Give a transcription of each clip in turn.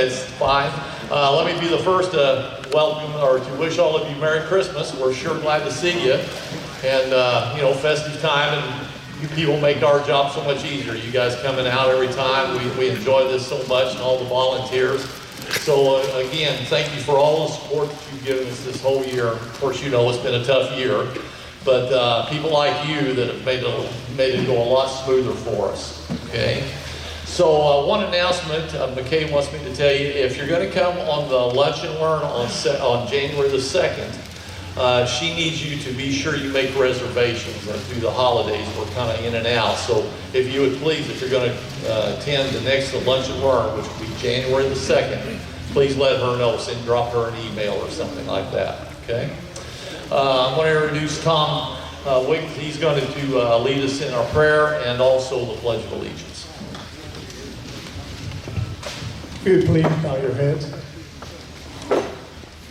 That's fine. Let me be the first to welcome or to wish all of you Merry Christmas. We're sure glad to see you. And, you know, festive time, and you people make our job so much easier. You guys coming out every time. We enjoy this so much, and all the volunteers. So, again, thank you for all the support that you've given us this whole year. Of course, you know it's been a tough year. But people like you that have made it go a lot smoother for us, okay? So one announcement, McKay wants me to tell you, if you're going to come on the Lunch and Learn on January the 2nd, she needs you to be sure you make reservations through the holidays. We're kind of in and out. So if you would please, if you're going to attend the next Lunch and Learn, which will be January the 2nd, please let her know. Drop her an email or something like that, okay? I'm going to introduce Tom Wiggins. He's going to lead us in our prayer and also the Pledge of Allegiance. If you would please bow your heads.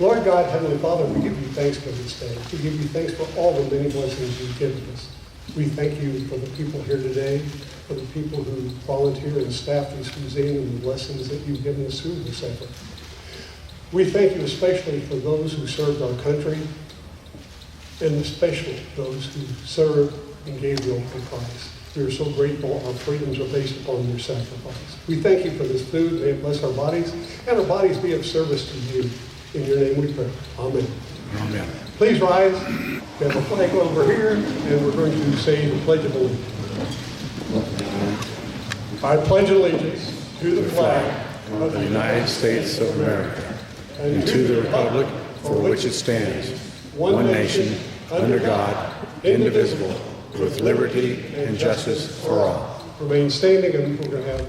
Lord God, Heavenly Father, we give you thanks for this day. We give you thanks for all the many blessings you've given us. We thank you for the people here today, for the people who volunteer and staff this museum and the lessons that you've given us through this effort. We thank you especially for those who served our country, and especially those who served and gave the ultimate price. We are so grateful our freedoms are based upon your sacrifice. We thank you for this food. May it bless our bodies, and our bodies be of service to you. In your name we pray. Amen. Amen. Please rise. We have a flag over here, and we're going to say the Pledge of Allegiance. I pledge allegiance to the flag of the United States of America and to the republic for which it stands, one nation, under God, indivisible, with liberty and justice for all. Remain standing, and we're going to have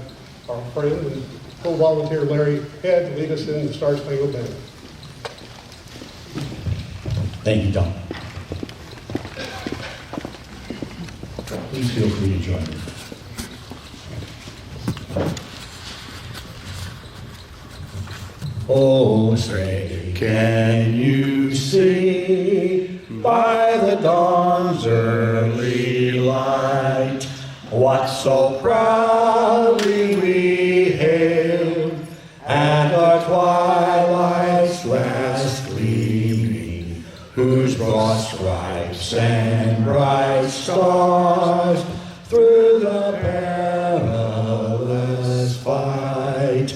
our friend and co-volunteer Larry Head lead us in the Star Spangled Banner. Thank you, Tom. Please feel free to join me. Oh, say, can you see by the dawn's early light what so proudly we hailed at our twilight's last gleaming, whose broad stripes and bright stars through the perilous fight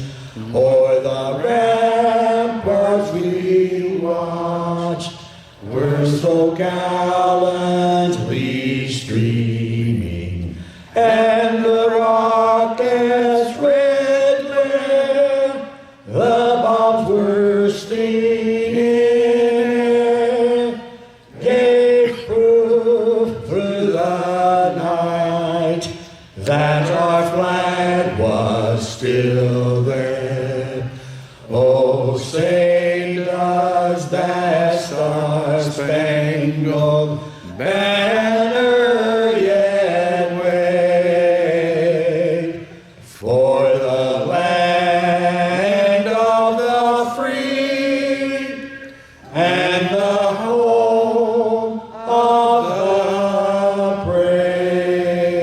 o'er the ramparts we watched were so gallantly streaming, and the rocket's red glare, the bombs bursting in, gave proof through the night that our flag was still there. Oh, say does that star-spangled banner yet wave for the land of the free and the home of the brave?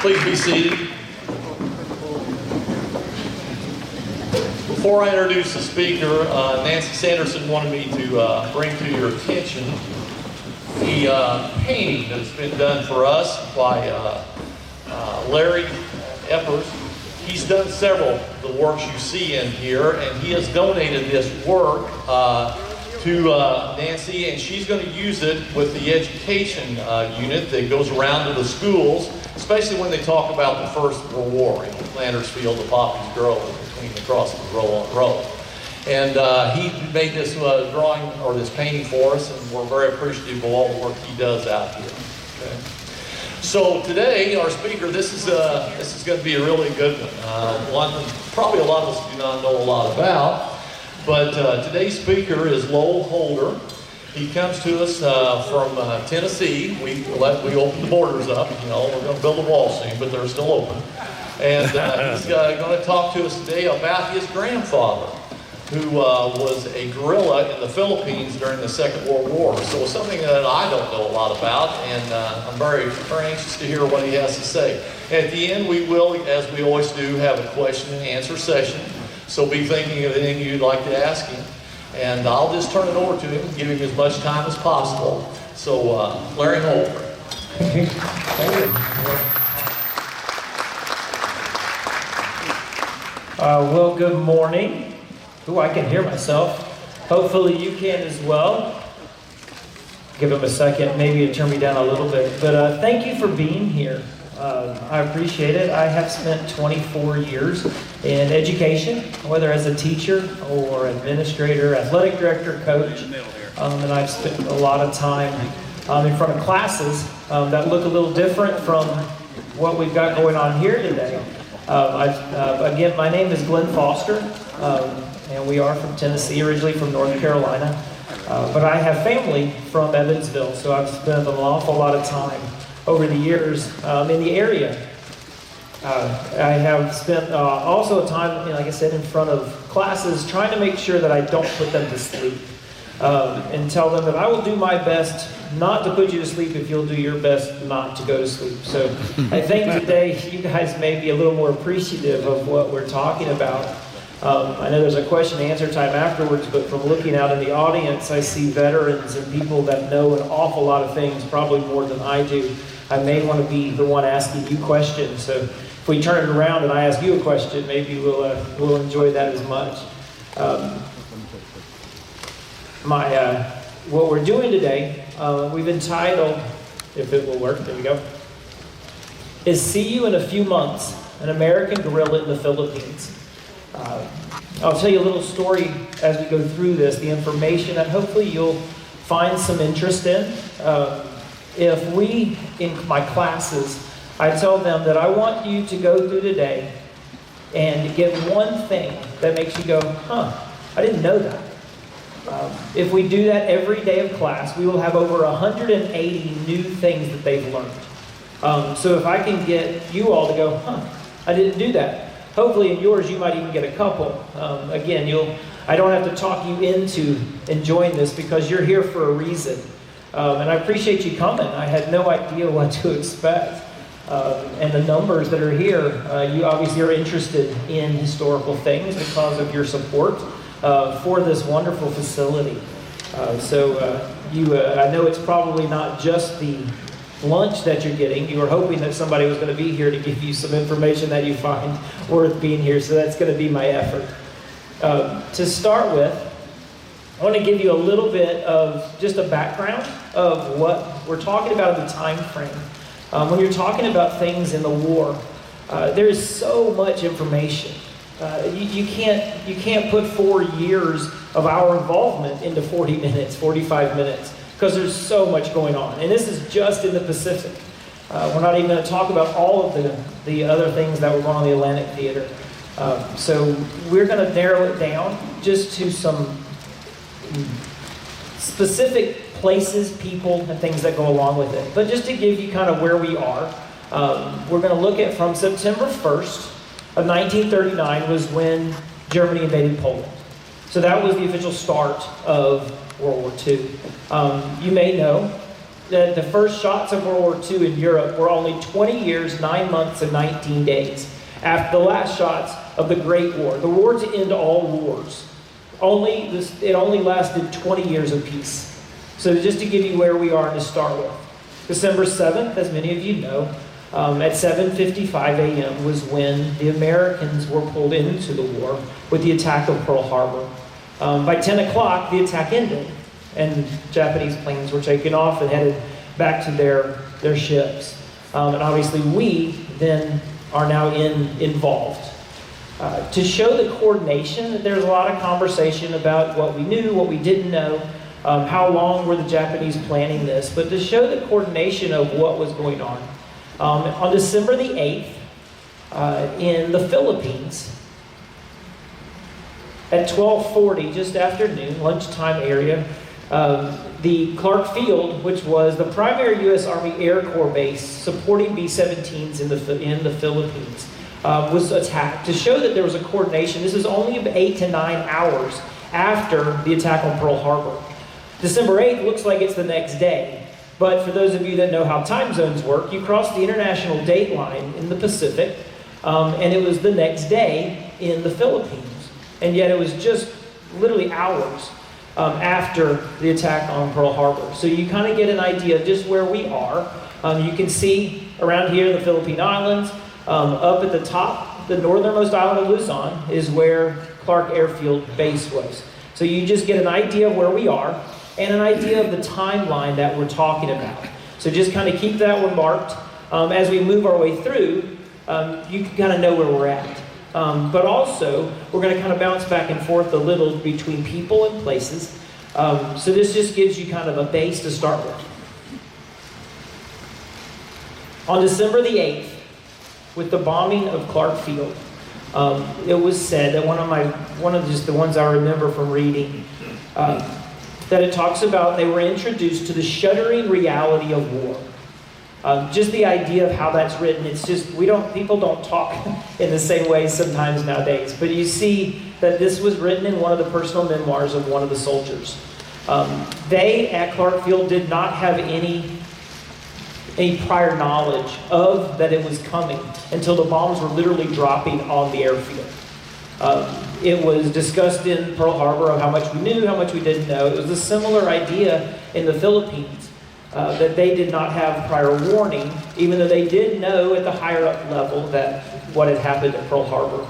Please be seated. Before I introduce the speaker, Nancy Sanderson wanted me to bring to your attention the painting that's been done for us by Larry Eppers. He's done several of the works you see in here, and he has donated this work to Nancy, and she's going to use it with the education unit that goes around to the schools, especially when they talk about the First World War, Flanders Field, the poppies grow between the crosses, row on row. And he made this drawing or this painting for us, and we're very appreciative of all the work he does out here. Okay. So today, our speaker, this is going to be a really good one. One probably a lot of us do not know a lot about, but today's speaker is Lowell Holder. He comes to us from Tennessee. We opened the borders up. You know, we're going to build a wall soon, but they're still open. And he's going to talk to us today about his grandfather. who was a guerrilla in the Philippines during the Second World War. So it's something that I don't know a lot about, and I'm very, very anxious to hear what he has to say. At the end, we will, as we always do, have a question and answer session. So be thinking of anything you'd like to ask him. And I'll just turn it over to him, give him as much time as possible. So, Larry Holbrook. Thank you. Well, good morning. Ooh, I can hear myself. Hopefully you can as well. Give him a second, maybe to turn me down a little bit. But thank you for being here. I appreciate it. I have spent 24 years in education, whether as a teacher or administrator, athletic director, coach. And I've spent a lot of time in front of classes that look a little different from what we've got going on here today. Again, my name is Glenn Foster, and we are from Tennessee, originally from North Carolina. But I have family from Evansville, so I've spent an awful lot of time over the years in the area. I have spent also time, like I said, in front of classes trying to make sure that I don't put them to sleep and tell them that I will do my best not to put you to sleep if you'll do your best not to go to sleep. So I think today you guys may be a little more appreciative of what we're talking about. I know there's a question and answer time afterwards, but from looking out in the audience, I see veterans and people that know an awful lot of things, probably more than I do. I may want to be the one asking you questions. So if we turn it around and I ask you a question, maybe we'll enjoy that as much. What we're doing today, we've entitled, if it will work, there we go, is See You in a Few Months, an American Guerrilla in the Philippines. I'll tell you a little story as we go through this, the information that hopefully you'll find some interest in. If we, in my classes, I tell them that I want you to go through today and get one thing that makes you go, I didn't know that. If we do that every day of class, we will have over 180 new things that they've learned. So if I can get you all to go, I didn't do that. Hopefully in yours, you might even get a couple. Again, I don't have to talk you into enjoying this because you're here for a reason. And I appreciate you coming. I had no idea what to expect. And the numbers that are here, you obviously are interested in historical things because of your support for this wonderful facility. I know it's probably not just the lunch that you're getting. You were hoping that somebody was going to be here to give you some information that you find worth being here, so that's going to be my effort. To start with, I want to give you a little bit of just a background of what we're talking about in the time frame. When you're talking about things in the war, there is so much information. You can't put 4 years of our involvement into 40 minutes, 45 minutes, because there's so much going on. And this is just in the Pacific. We're not even going to talk about all of the other things that were going on in the Atlantic Theater. So we're going to narrow it down just to some specific places, people, and things that go along with it. But just to give you kind of where we are, we're going to look at from September 1st of 1939 was when Germany invaded Poland. So that was the official start of World War II. You may know that the first shots of World War II in Europe were only 20 years, 9 months, and 19 days after the last shots of the Great War. The war to end all wars. It only lasted 20 years of peace. So just to give you where we are to start with. December 7th, as many of you know, at 7:55 a.m. was when the Americans were pulled into the war with the attack of Pearl Harbor. By 10 o'clock, the attack ended, and Japanese planes were taken off and headed back to their ships. And obviously we then are now involved. To show the coordination, there's a lot of conversation about what we knew, what we didn't know, how long were the Japanese planning this, but to show the coordination of what was going on December the 8th, in the Philippines, at 12:40, just after noon, lunchtime area, the Clark Field, which was the primary U.S. Army Air Corps base supporting B-17s in the Philippines, was attacked, to show that there was a coordination. This is only 8 to 9 hours after the attack on Pearl Harbor. December 8th looks like it's the next day. But for those of you that know how time zones work, you cross the international date line in the Pacific, and it was the next day in the Philippines. And yet it was just literally hours after the attack on Pearl Harbor. So you kind of get an idea of just where we are. You can see around here the Philippine Islands. Up at the top, the northernmost island of Luzon is where Clark Airfield Base was. So you just get an idea of where we are and an idea of the timeline that we're talking about. So just kind of keep that one marked. As we move our way through, you can kind of know where we're at. But also, we're going to kind of bounce back and forth a little between people and places. So this just gives you kind of a base to start with. On December the 8th, with the bombing of Clark Field, it was said that one of just the ones I remember from reading, that it talks about they were introduced to the shuddering reality of war. Just the idea of how that's written, it's just, people don't talk in the same way sometimes nowadays. But you see that this was written in one of the personal memoirs of one of the soldiers. They, at Clark Field, did not have any prior knowledge of that it was coming until the bombs were literally dropping on the airfield. It was discussed in Pearl Harbor of how much we knew, how much we didn't know. It was a similar idea in the Philippines, that they did not have prior warning, even though they did know at the higher up level that what had happened at Pearl Harbor.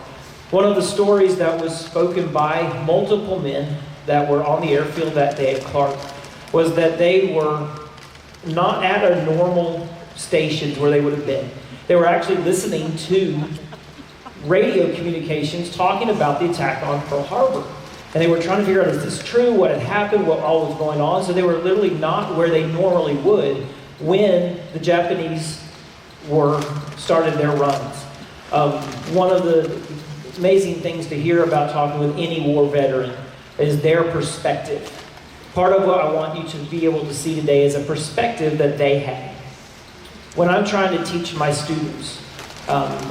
One of the stories that was spoken by multiple men that were on the airfield that day at Clark was that they were not at a normal stations where they would have been. They were actually listening to radio communications talking about the attack on Pearl Harbor. And they were trying to figure out, is this true? What had happened? What all was going on? So they were literally not where they normally would when the Japanese started their runs. One of the amazing things to hear about talking with any war veteran is their perspective. Part of what I want you to be able to see today is a perspective that they had. When I'm trying to teach my students,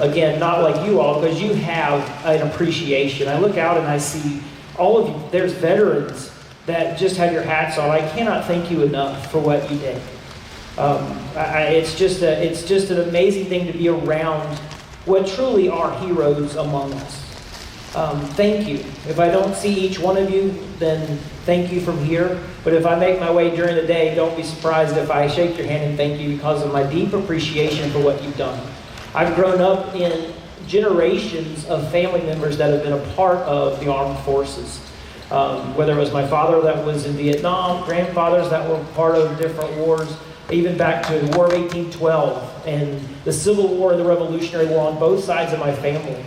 again, not like you all, because you have an appreciation. I look out and I see all of you, there's veterans that just have your hats on. I cannot thank you enough for what you did. It's just an amazing thing to be around what truly are heroes among us. Thank you. If I don't see each one of you, then thank you from here. But if I make my way during the day, don't be surprised if I shake your hand and thank you because of my deep appreciation for what you've done. I've grown up in generations of family members that have been a part of the armed forces. Whether it was my father that was in Vietnam, grandfathers that were part of different wars, even back to the War of 1812 and the Civil War and the Revolutionary War on both sides of my family.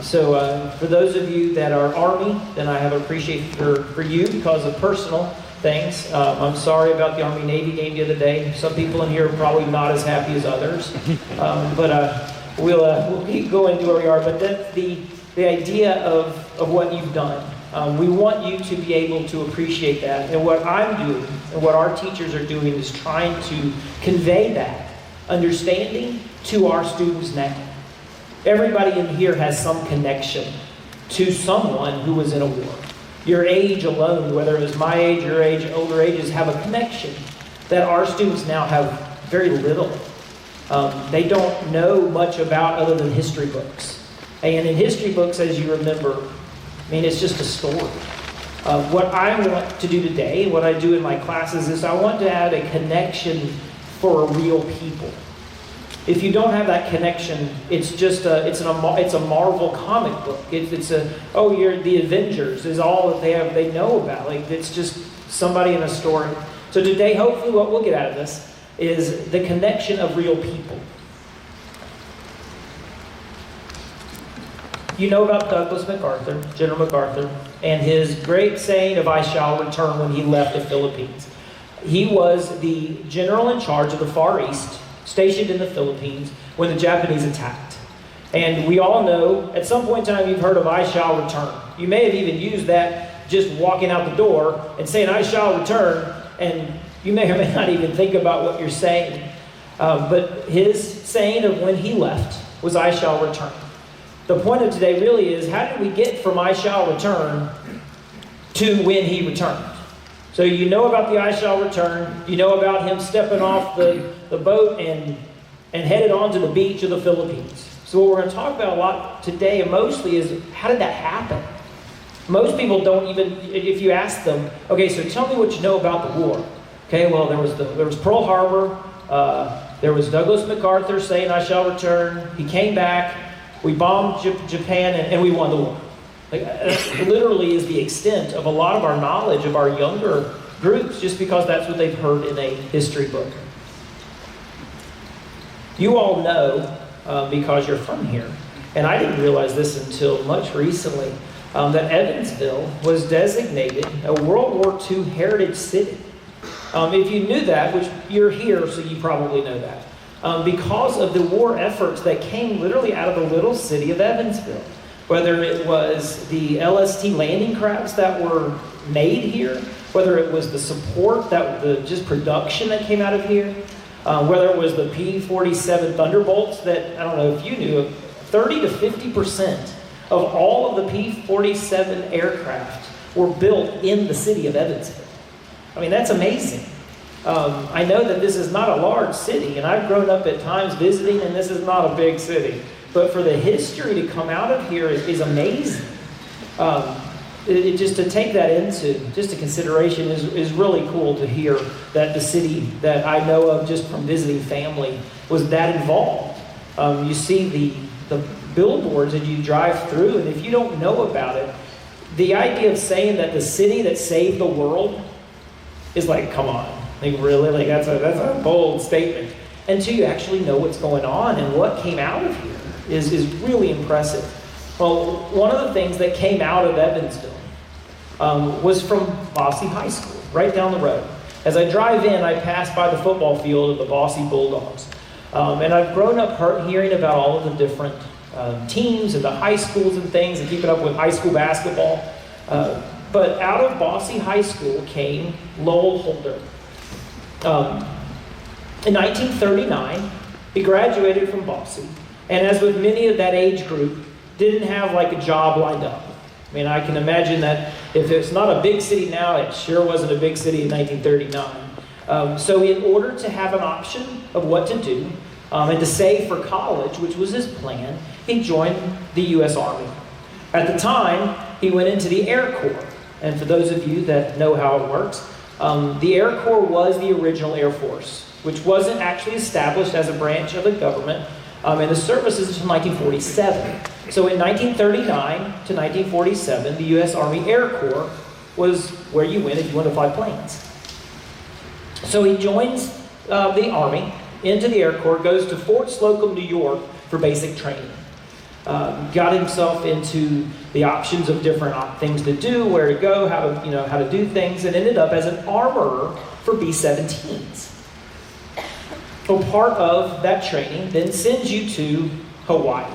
So for those of you that are Army, then I have appreciation for you because of personal things. I'm sorry about the Army-Navy game the other day. Some people in here are probably not as happy as others. But we'll keep going to where we are. But that's the idea of what you've done. We want you to be able to appreciate that. And what I'm doing and what our teachers are doing is trying to convey that understanding to our students now. Everybody in here has some connection to someone who was in a war. Your age alone, whether it was my age, your age, older ages, have a connection that our students now have very little. They don't know much about other than history books. And in history books, as you remember, it's just a story. What I want to do today, what I do in my classes, is I want to add a connection for real people. If you don't have that connection, it's just it's a Marvel comic book. You're the Avengers is all that they know about. It's just somebody in a story. So today, hopefully, what we'll get out of this is the connection of real people. You know about Douglas MacArthur, General MacArthur, and his great saying of "I shall return" when he left the Philippines. He was the general in charge of the Far East, stationed in the Philippines when the Japanese attacked. And we all know, at some point in time, you've heard of "I shall return." You may have even used that just walking out the door and saying "I shall return," and you may or may not even think about what you're saying. But his saying of when he left was "I shall return." The point of today really is, how did we get from "I shall return" to "when he returned"? So you know about the "I shall return." You know about him stepping off the boat and headed on to the beach of the Philippines. So what we're going to talk about a lot today, and mostly, is how did that happen? Most people don't even, if you ask them, okay, so tell me what you know about the war. Okay, well, there was Pearl Harbor. There was Douglas MacArthur saying, "I shall return." He came back. We bombed Japan, and we won the war. Like, literally is the extent of a lot of our knowledge of our younger groups, just because that's what they've heard in a history book. You all know, because you're from here, and I didn't realize this until much recently, that Evansville was designated a World War II heritage city. If you knew that, which you're here, so you probably know that, because of the war efforts that came literally out of the little city of Evansville. Whether it was the LST landing crafts that were made here, whether it was the support, the just production that came out of here, whether it was the P-47 Thunderbolts that, I don't know if you knew, 30 to 50% of all of the P-47 aircraft were built in the city of Evansville. I mean, that's amazing. I know that this is not a large city, and I've grown up at times visiting, and this is not a big city. But for the history to come out of here is amazing. Just to take that into just a consideration is really cool to hear that the city that I know of just from visiting family was that involved. You see the billboards and you drive through, and if you don't know about it, the idea of saying that the city that saved the world is like, come on, like really, like that's a bold statement. Until you actually know what's going on and what came out of here is really impressive. Well, one of the things that came out of Evansville was from Bosse High School, right down the road. As I drive in, I pass by the football field of the Bosse Bulldogs. And I've grown up hearing about all of the different teams and the high schools and things, and keeping up with high school basketball. But out of Bosse High School came Lowell Holder. In 1939, he graduated from Bosse, and as with many of that age group, didn't have like a job lined up. I mean, I can imagine that if it's not a big city now, it sure wasn't a big city in 1939. So in order to have an option of what to do, and to save for college, which was his plan, he joined the U.S. Army. At the time, he went into the Air Corps. And for those of you that know how it works, the Air Corps was the original Air Force, which wasn't actually established as a branch of the government in the services until 1947. So in 1939 to 1947, the U.S. Army Air Corps was where you went if you wanted to fly planes. So he joins the Army into the Air Corps, goes to Fort Slocum, New York for basic training. Got himself into the options of different things to do, where to go, how to do things, and ended up as an armorer for B-17s. So part of that training then sends you to Hawaii.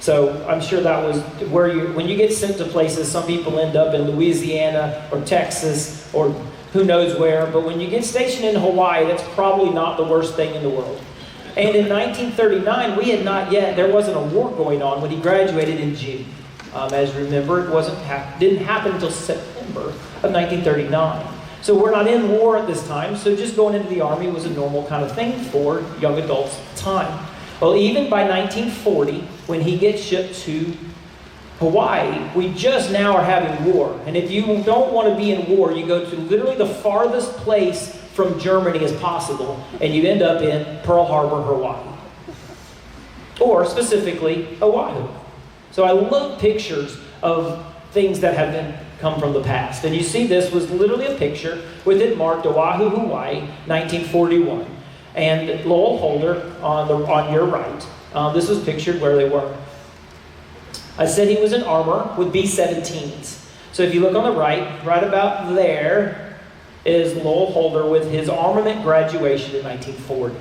So I'm sure that was where when you get sent to places, some people end up in Louisiana or Texas or who knows where, but when you get stationed in Hawaii, that's probably not the worst thing in the world. And in 1939, there wasn't a war going on when he graduated in June. As you remember, it didn't happen until September of 1939. So we're not in war at this time, so just going into the Army was a normal kind of thing for young adults at the time. Well, even by 1940, when he gets shipped to Hawaii, we just now are having war. And if you don't want to be in war, you go to literally the farthest place from Germany as possible, and you end up in Pearl Harbor, Hawaii. Or specifically, Oahu. So I love pictures of things that have come from the past. And you see this was literally a picture with it marked Oahu, Hawaii, 1941. And Lowell Holder on your right. This was pictured where they were. I said he was an armorer with B-17s. So if you look on the right about there is Lowell Holder with his armament graduation in 1940.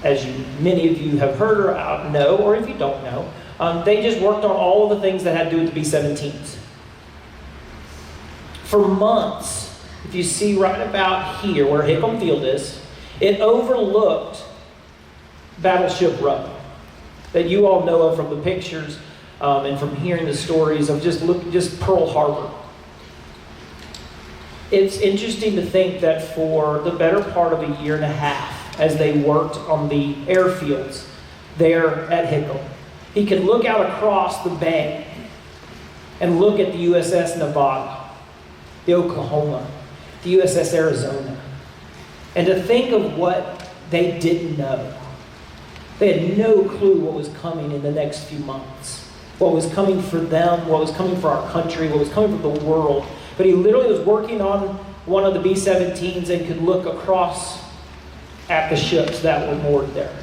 As many of you have heard or know, or if you don't know, they just worked on all of the things that had to do with the B-17s. For months, if you see right about here where Hickam Field is, it overlooked Battleship Row. that you all know of from the pictures and from hearing the stories of just Pearl Harbor. It's interesting to think that for the better part of a year and a half, as they worked on the airfields there at Hickam, he could look out across the bay and look at the USS Nevada, the Oklahoma, the USS Arizona, and to think of what they didn't know. They had no clue what was coming in the next few months, what was coming for them, what was coming for our country, what was coming for the world. But he literally was working on one of the B-17s and could look across at the ships that were moored there.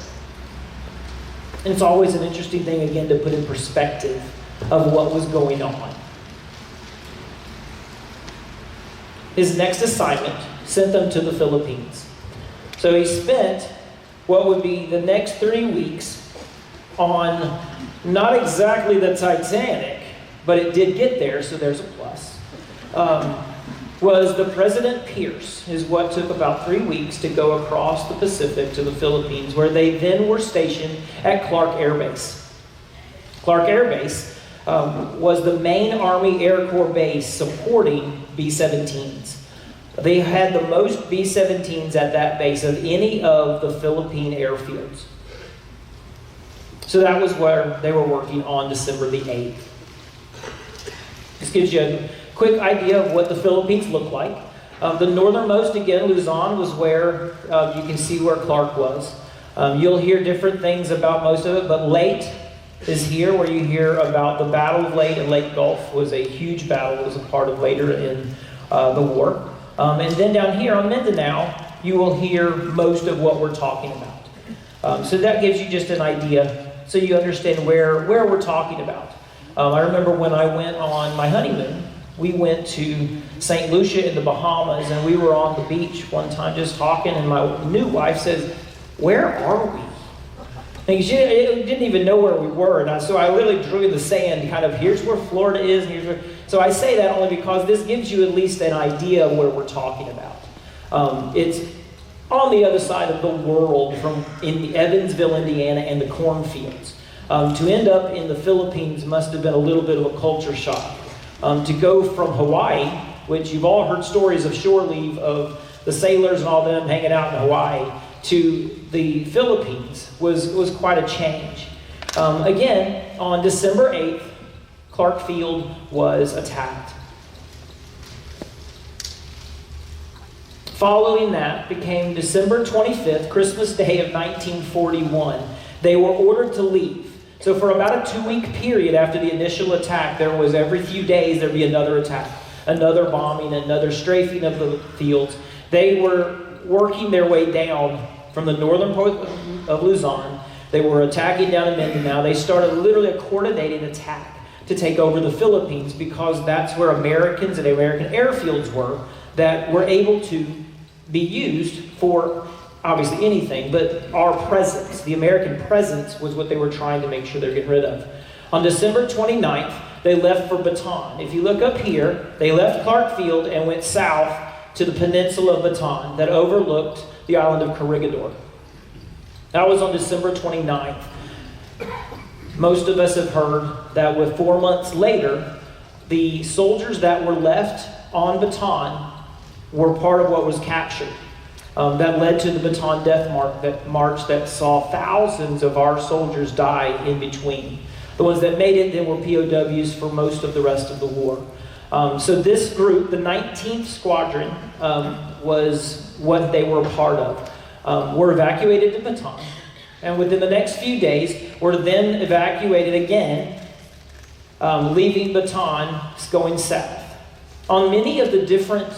And it's always an interesting thing, again, to put in perspective of what was going on. His next assignment sent them to the Philippines. So he spent what would be the next 3 weeks on not exactly the Titanic, but it did get there, so there's a plus. Was the President Pierce, is what took about 3 weeks to go across the Pacific to the Philippines, where they then were stationed at Clark Air Base. Clark Air Base was the main Army Air Corps base supporting B-17s. They had the most B-17s at that base of any of the Philippine airfields. So that was where they were working on December the 8th. This gives you a quick idea of what the Philippines looked like. The northernmost, again, Luzon, was where you can see where Clark was. You'll hear different things about most of it, but Leyte is here, where you hear about the Battle of Leyte and Leyte Gulf was a huge battle. It was a part of later in the war. And then down here on Mindanao, you will hear most of what we're talking about. So that gives you just an idea, so you understand where we're talking about. I remember when I went on my honeymoon, we went to St. Lucia in the Bahamas, and we were on the beach one time just talking, and my new wife says, "Where are we?" And she didn't even know where we were, and so I literally drew in the sand, kind of, here's where Florida is, and here's where... So I say that only because this gives you at least an idea of where we're talking about. It's on the other side of the world, from in Evansville, Indiana, and the cornfields. To end up in the Philippines must have been a little bit of a culture shock. To go from Hawaii, which you've all heard stories of shore leave of the sailors and all them hanging out in Hawaii, to the Philippines was quite a change. Again, on December 8th, Clark Field was attacked. Following that became December 25th, Christmas Day of 1941. They were ordered to leave. So for about a 2-week period after the initial attack, there was every few days there'd be another attack, another bombing, another strafing of the fields. They were working their way down from the northern part of Luzon. They were attacking down in Mindanao. They started literally a coordinated attack to take over the Philippines, because that's where Americans and American airfields were that were able to be used for obviously anything, but our presence, the American presence, was what they were trying to make sure they're getting rid of. On December 29th, they left for Bataan. If you look up here, they left Clark Field and went south to the peninsula of Bataan that overlooked the island of Corregidor. That was on December 29th. Most of us have heard that with 4 months later, the soldiers that were left on Bataan were part of what was captured. That led to the Bataan Death March that saw thousands of our soldiers die in between. The ones that made it then were POWs for most of the rest of the war. So this group, the 19th Squadron, was what they were a part of. Were evacuated to Bataan, and within the next few days were then evacuated again, leaving Bataan, going south. On many of the different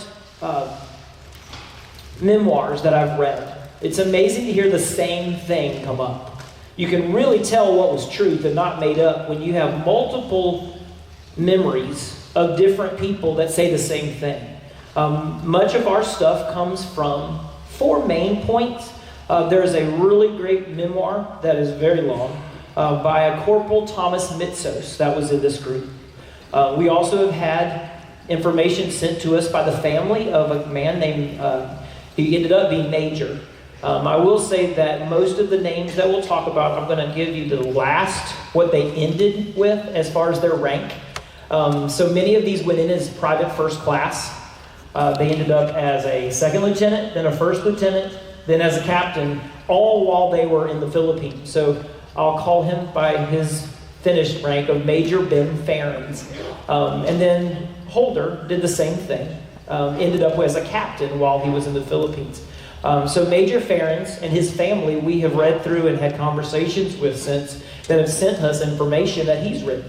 memoirs that I've read, it's amazing to hear the same thing come up. You can really tell what was truth and not made up when you have multiple memories of different people that say the same thing. Much of our stuff comes from 4 main points. There's a really great memoir that is very long by a Corporal Thomas Mitsos that was in this group. We also have had information sent to us by the family of a man named, he ended up being Major I will say that most of the names that we'll talk about, I'm going to give you the last, what they ended with as far as their rank. So many of these went in as private first class. They ended up as a second lieutenant, then a first lieutenant, then as a captain, all while they were in the Philippines. So I'll call him by his finished rank of Major Ben Farrens. And then Holder did the same thing. Ended up as a captain while he was in the Philippines. So Major Farrens and his family, we have read through and had conversations with since, that have sent us information that he's written.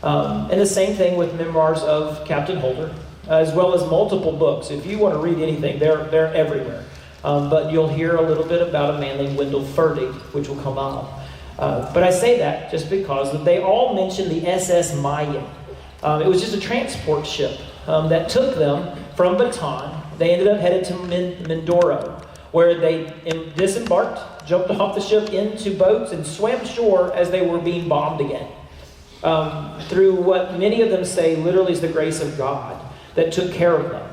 And the same thing with memoirs of Captain Holder, as well as multiple books. If you want to read anything, they're everywhere. But you'll hear a little bit about a man named Wendell Ferdig, which will come up. But I say that just because they all mention the SS Maya. It was just a transport ship that took them from Bataan. They ended up headed to Mindoro, where they disembarked, jumped off the ship into boats, and swam ashore as they were being bombed again. Through what many of them say literally is the grace of God that took care of them,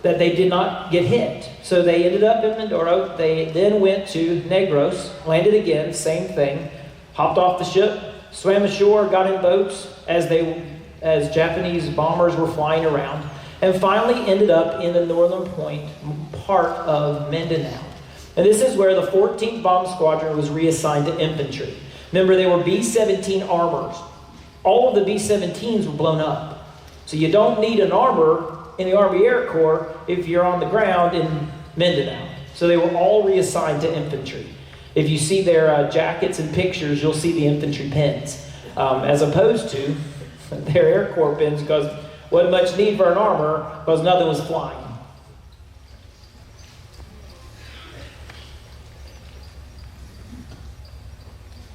that they did not get hit. So they ended up in Mindoro. They then went to Negros, landed again, same thing, hopped off the ship, swam ashore, got in boats as Japanese bombers were flying around, and finally ended up in the northern part of Mindanao. And this is where the 14th Bomb Squadron was reassigned to infantry. Remember, they were B-17 armors. All of the B-17s were blown up. So you don't need an armor in the Army Air Corps if you're on the ground in Mindanao. So they were all reassigned to infantry. If you see their jackets and pictures, you'll see the infantry pins, as opposed to their Air Corps pins, because wasn't much need for an armor because nothing was flying.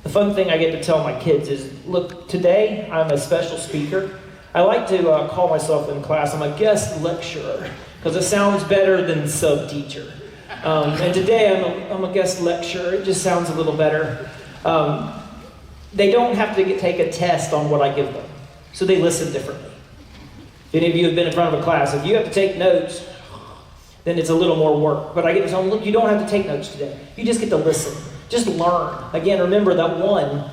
The fun thing I get to tell my kids is, look, today I'm a special speaker. I like to call myself in class, I'm a guest lecturer, because it sounds better than sub-teacher. And today I'm a guest lecturer. It just sounds a little better. They don't have to take a test on what I give them, so they listen differently. If any of you have been in front of a class, if you have to take notes, then it's a little more work. But I get to tell them, look, you don't have to take notes today. You just get to listen. Just learn. Again, remember that one,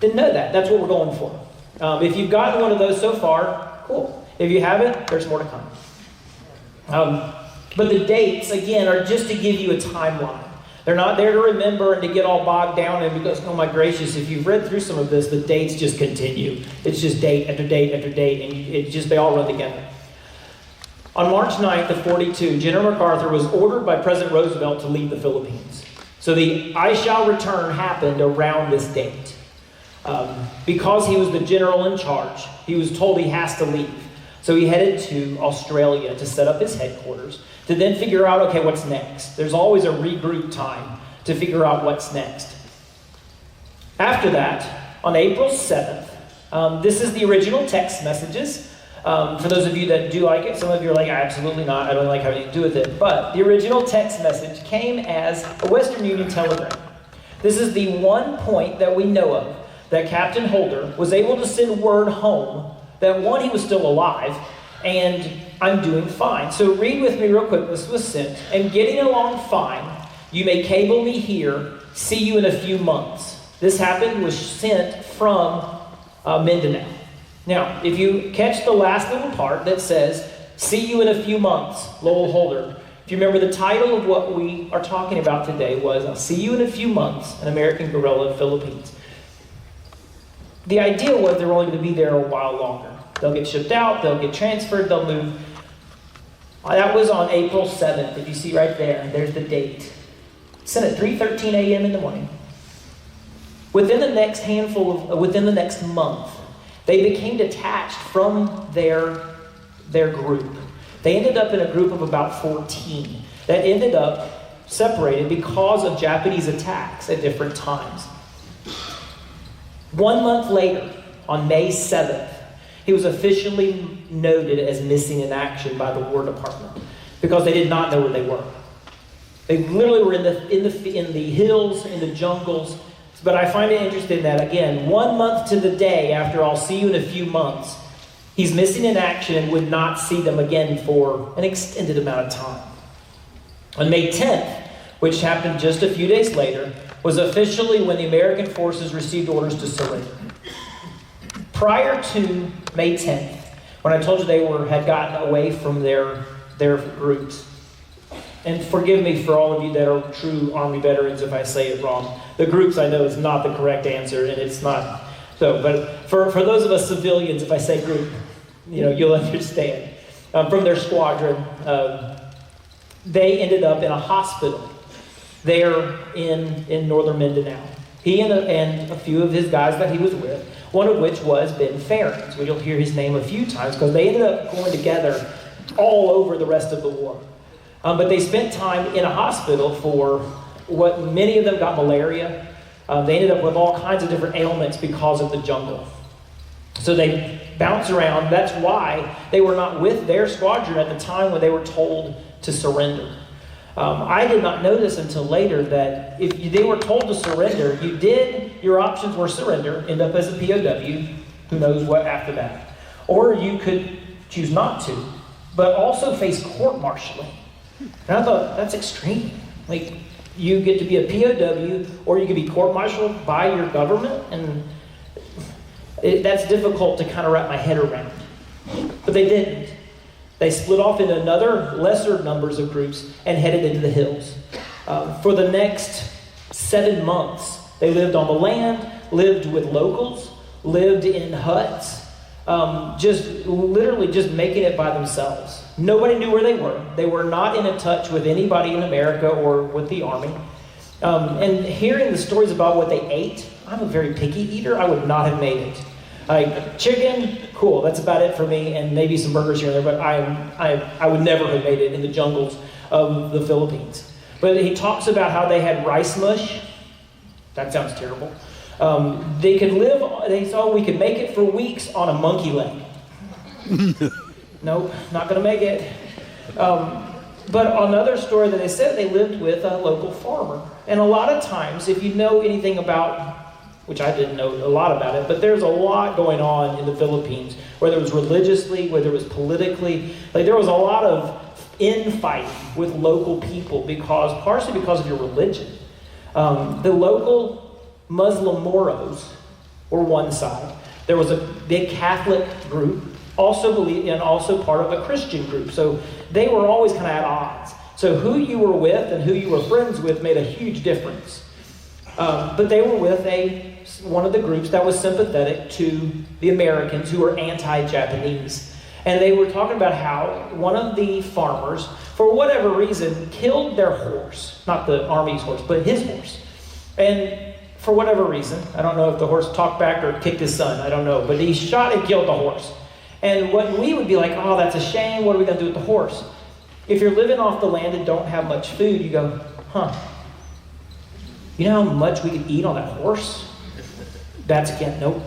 didn't know that. That's what we're going for. If you've gotten one of those so far, cool. If you haven't, there's more to come. But the dates, again, are just to give you a timeline. They're not there to remember and to get all bogged down in because, oh my gracious, if you've read through some of this, the dates just continue. It's just date after date after date, and they all run together. On March 9th of 42, General MacArthur was ordered by President Roosevelt to leave the Philippines. So the I shall return happened around this date. Because he was the general in charge, he was told he has to leave. So he headed to Australia to set up his headquarters, to then figure out, okay, what's next? There's always a regroup time to figure out what's next. After that, on April 7th, this is the original text messages. For those of you that do like it, some of you are like, absolutely not, I don't like having to do with it. But the original text message came as a Western Union telegram. This is the one point that we know of that Captain Holder was able to send word home that, one, he was still alive, and I'm doing fine. So read with me real quick. This was sent. And getting along fine. You may cable me here. See you in a few months. This was sent from Mindanao. Now, if you catch the last little part that says, see you in a few months, Lowell Holder. If you remember, the title of what we are talking about today was, I'll see you in a few months, an American guerrilla in Philippines. The idea was they're only going to be there a while longer. They'll get shipped out, they'll get transferred, they'll move. That was on April 7th, if you see right there, there's the date. Sent at 3:13 a.m. in the morning. Within the next month, they became detached from their group. They ended up in a group of about 14 that ended up separated because of Japanese attacks at different times. 1 month later, on May 7th, he was officially noted as missing in action by the War Department because they did not know where they were. They literally were in the hills, in the jungles. But I find it interesting that, again, 1 month to the day after I'll see you in a few months, he's missing in action and would not see them again for an extended amount of time. On May 10th, which happened just a few days later, was officially when the American forces received orders to surrender. Prior to May 10th, when I told you they had gotten away from their groups, and forgive me for all of you that are true Army veterans if I say it wrong. The groups I know is not the correct answer, and it's not. So, but for those of us civilians, if I say group, you'll understand. From their squadron, they ended up in a hospital there in northern Mindanao. He and a few of his guys that he was with, one of which was Ben Farrens. You'll hear his name a few times because they ended up going together all over the rest of the war. But they spent time in a hospital for what many of them got malaria. They ended up with all kinds of different ailments because of the jungle. So they bounced around. That's why they were not with their squadron at the time when they were told to surrender. I did not know this until later that if they were told to surrender, your options were surrender, end up as a POW, who knows what after that. Or you could choose not to, but also face court-martialing. And I thought, that's extreme. Like, you get to be a POW, or you could be court-martialed by your government, and that's difficult to kind of wrap my head around. But they didn't. They split off into another lesser numbers of groups and headed into the hills. For the next 7 months, they lived on the land, lived with locals, lived in huts, literally just making it by themselves. Nobody knew where they were. They were not in touch with anybody in America or with the Army. And hearing the stories about what they ate, I'm a very picky eater. I would not have made it. Like chicken, cool, that's about it for me, and maybe some burgers here and there, but I would never have made it in the jungles of the Philippines. But he talks about how they had rice mush. That sounds terrible. They thought we could make it for weeks on a monkey leg. Nope, not going to make it. But another story that they said, they lived with a local farmer. And a lot of times, if you know anything about, which I didn't know a lot about it, but there's a lot going on in the Philippines, whether it was religiously, whether it was politically. Like there was a lot of infighting with local people partially because of your religion. The local Muslim Moros were one side. There was a big Catholic group, also part of a Christian group. So they were always kind of at odds. So who you were with and who you were friends with made a huge difference. But they were with one of the groups that was sympathetic to the Americans who were anti-Japanese. And they were talking about how one of the farmers, for whatever reason, killed their horse. Not the Army's horse, but his horse. And for whatever reason, I don't know if the horse talked back or kicked his son, I don't know. But he shot and killed the horse. And what we would be like, oh, that's a shame, what are we going to do with the horse? If you're living off the land and don't have much food, you go, you know how much we could eat on that horse? Nope,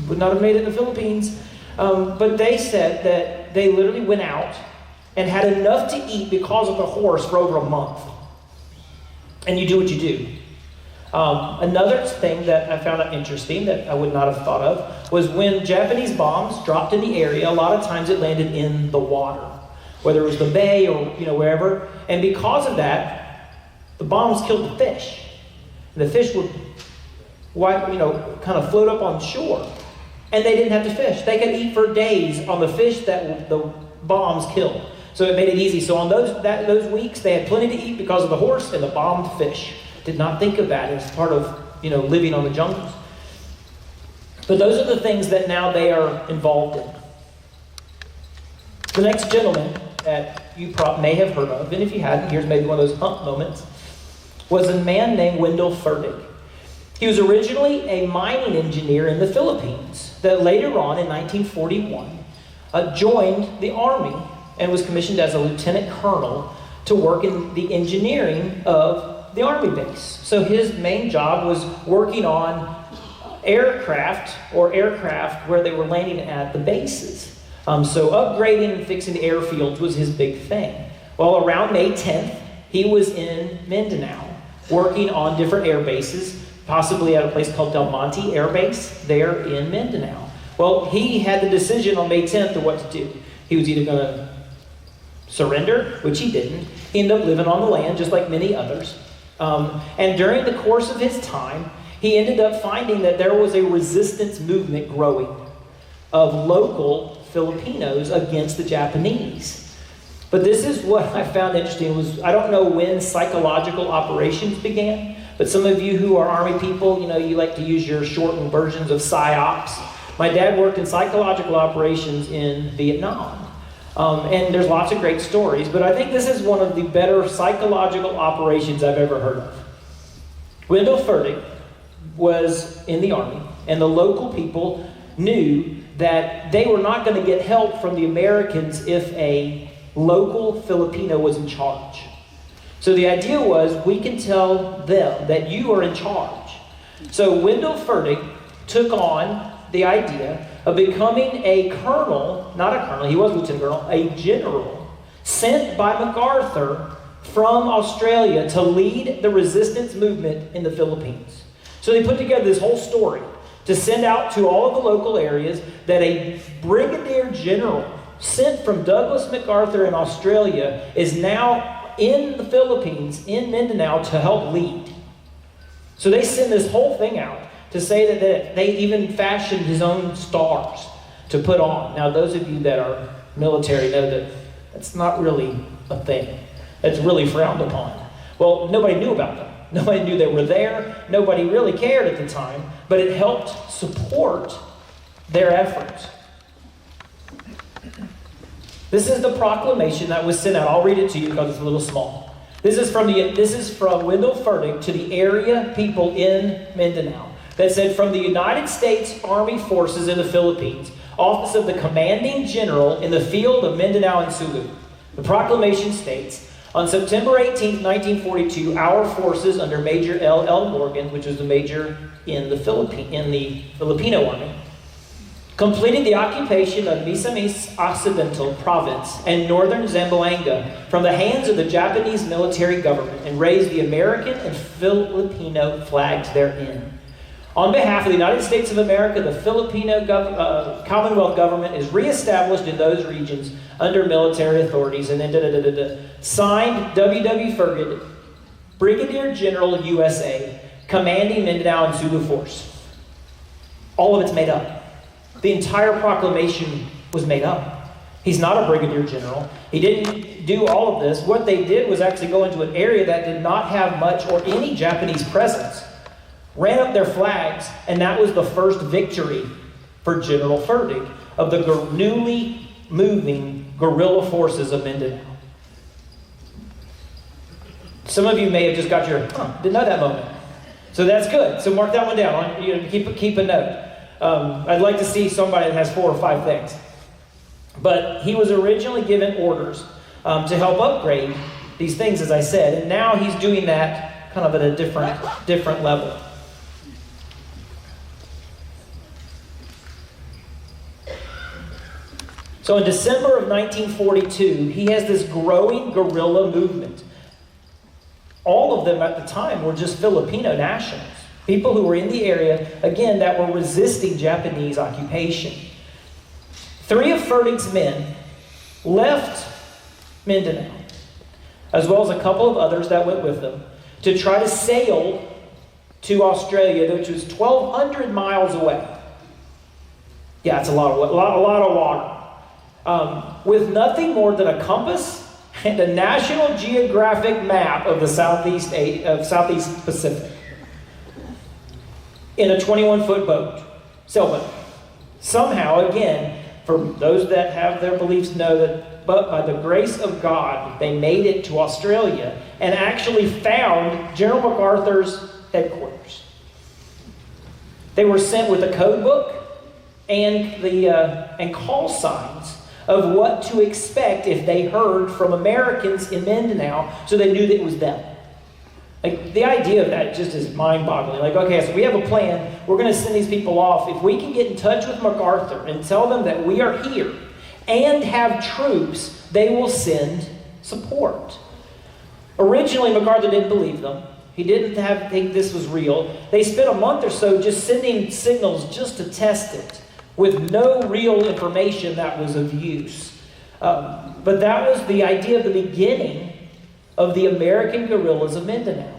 would not have made it in the Philippines. But they said that they literally went out and had enough to eat because of the horse for over a month. And you do what you do. Another thing that I found out interesting that I would not have thought of was when Japanese bombs dropped in the area, a lot of times it landed in the water, whether it was the bay or wherever. And because of that, the bombs killed the fish. And the fish would kind of float up on shore. And they didn't have to fish. They could eat for days on the fish that the bombs killed. So it made it easy. So on those weeks, they had plenty to eat because of the horse and the bombed fish. Did not think of that as part of living on the jungles. But those are the things that now they are involved in. The next gentleman that you may have heard of, and if you hadn't, here's maybe one of those hump moments, was a man named Wendell Fertig. He was originally a mining engineer in the Philippines that later on in 1941 joined the Army and was commissioned as a lieutenant colonel to work in the engineering of the Army base. So his main job was working on aircraft where they were landing at the bases. So upgrading and fixing the airfields was his big thing. Well, around May 10th, he was in Mindanao working on different air bases, possibly at a place called Del Monte Air Base there in Mindanao. Well, he had the decision on May 10th of what to do. He was either going to surrender, which he didn't. He ended up living on the land just like many others. And during the course of his time, he ended up finding that there was a resistance movement growing of local Filipinos against the Japanese. But this is what I found interesting was, I don't know when psychological operations began, but some of you who are Army people, you like to use your shortened versions of PSYOPs. My dad worked in psychological operations in Vietnam. And there's lots of great stories, but I think this is one of the better psychological operations I've ever heard of. Wendell Furtick was in the Army, and the local people knew that they were not going to get help from the Americans if a local Filipino was in charge. So the idea was, we can tell them that you are in charge. So Wendell Furtick took on the idea of becoming a colonel, not a colonel, he was lieutenant colonel, a general, sent by MacArthur from Australia to lead the resistance movement in the Philippines. So they put together this whole story to send out to all of the local areas that a brigadier general sent from Douglas MacArthur in Australia is now in the Philippines, in Mindanao, to help lead. So they send this whole thing out to say that they even fashioned his own stars to put on. Now, those of you that are military know that that's not really a thing. That's really frowned upon. Well, nobody knew about them. Nobody knew they were there. Nobody really cared at the time, but it helped support their efforts. This is the proclamation that was sent out. I'll read it to you because it's a little small. This is from Wendell Furtick to the area people in Mindanao that said, from the United States Army Forces in the Philippines, Office of the Commanding General in the field of Mindanao and Sulu. The proclamation states, on September 18, 1942, our forces under Major L.L. Morgan, which was the major in the Filipino Army, completed the occupation of Misamis Occidental Province and northern Zamboanga from the hands of the Japanese military government and raised the American and Filipino flags therein. On behalf of the United States of America, the Filipino Commonwealth government is reestablished in those regions under military authorities. And then signed W.W.I. Furtick, Brigadier General USA, commanding Mindanao and Sulu Force. All of it's made up. The entire proclamation was made up. He's not a brigadier general. He didn't do all of this. What they did was actually go into an area that did not have much or any Japanese presence, ran up their flags, and that was the first victory for General Furtick of the newly moving guerrilla forces of Mindanao. Some of you may have just got your, didn't know that moment. So that's good. So mark that one down. Keep a note. I'd like to see somebody that has 4 or 5 things. But he was originally given orders to help upgrade these things, as I said, and now he's doing that kind of at a different level. So in December of 1942, he has this growing guerrilla movement. All of them at the time were just Filipino nationals. People who were in the area, again, that were resisting Japanese occupation. 3 of Furtick's men left Mindanao, as well as a couple of others that went with them, to try to sail to Australia, which was 1,200 miles away. Yeah, it's a lot of water. With nothing more than a compass and a National Geographic map of the Southeast Pacific. In a 21-foot sailboat. Somehow, again, for those that have their beliefs know that, but by the grace of God, they made it to Australia and actually found General MacArthur's headquarters. They were sent with a code book and call signs of what to expect if they heard from Americans in Mindanao, so they knew that it was them. Like, the idea of that just is mind-boggling. Like, okay, so we have a plan. We're going to send these people off. If we can get in touch with MacArthur and tell them that we are here and have troops, they will send support. Originally, MacArthur didn't believe them. He didn't think this was real. They spent a month or so just sending signals just to test it, with no real information that was of use. But that was the idea of the beginning of the American guerrillas of Mindanao.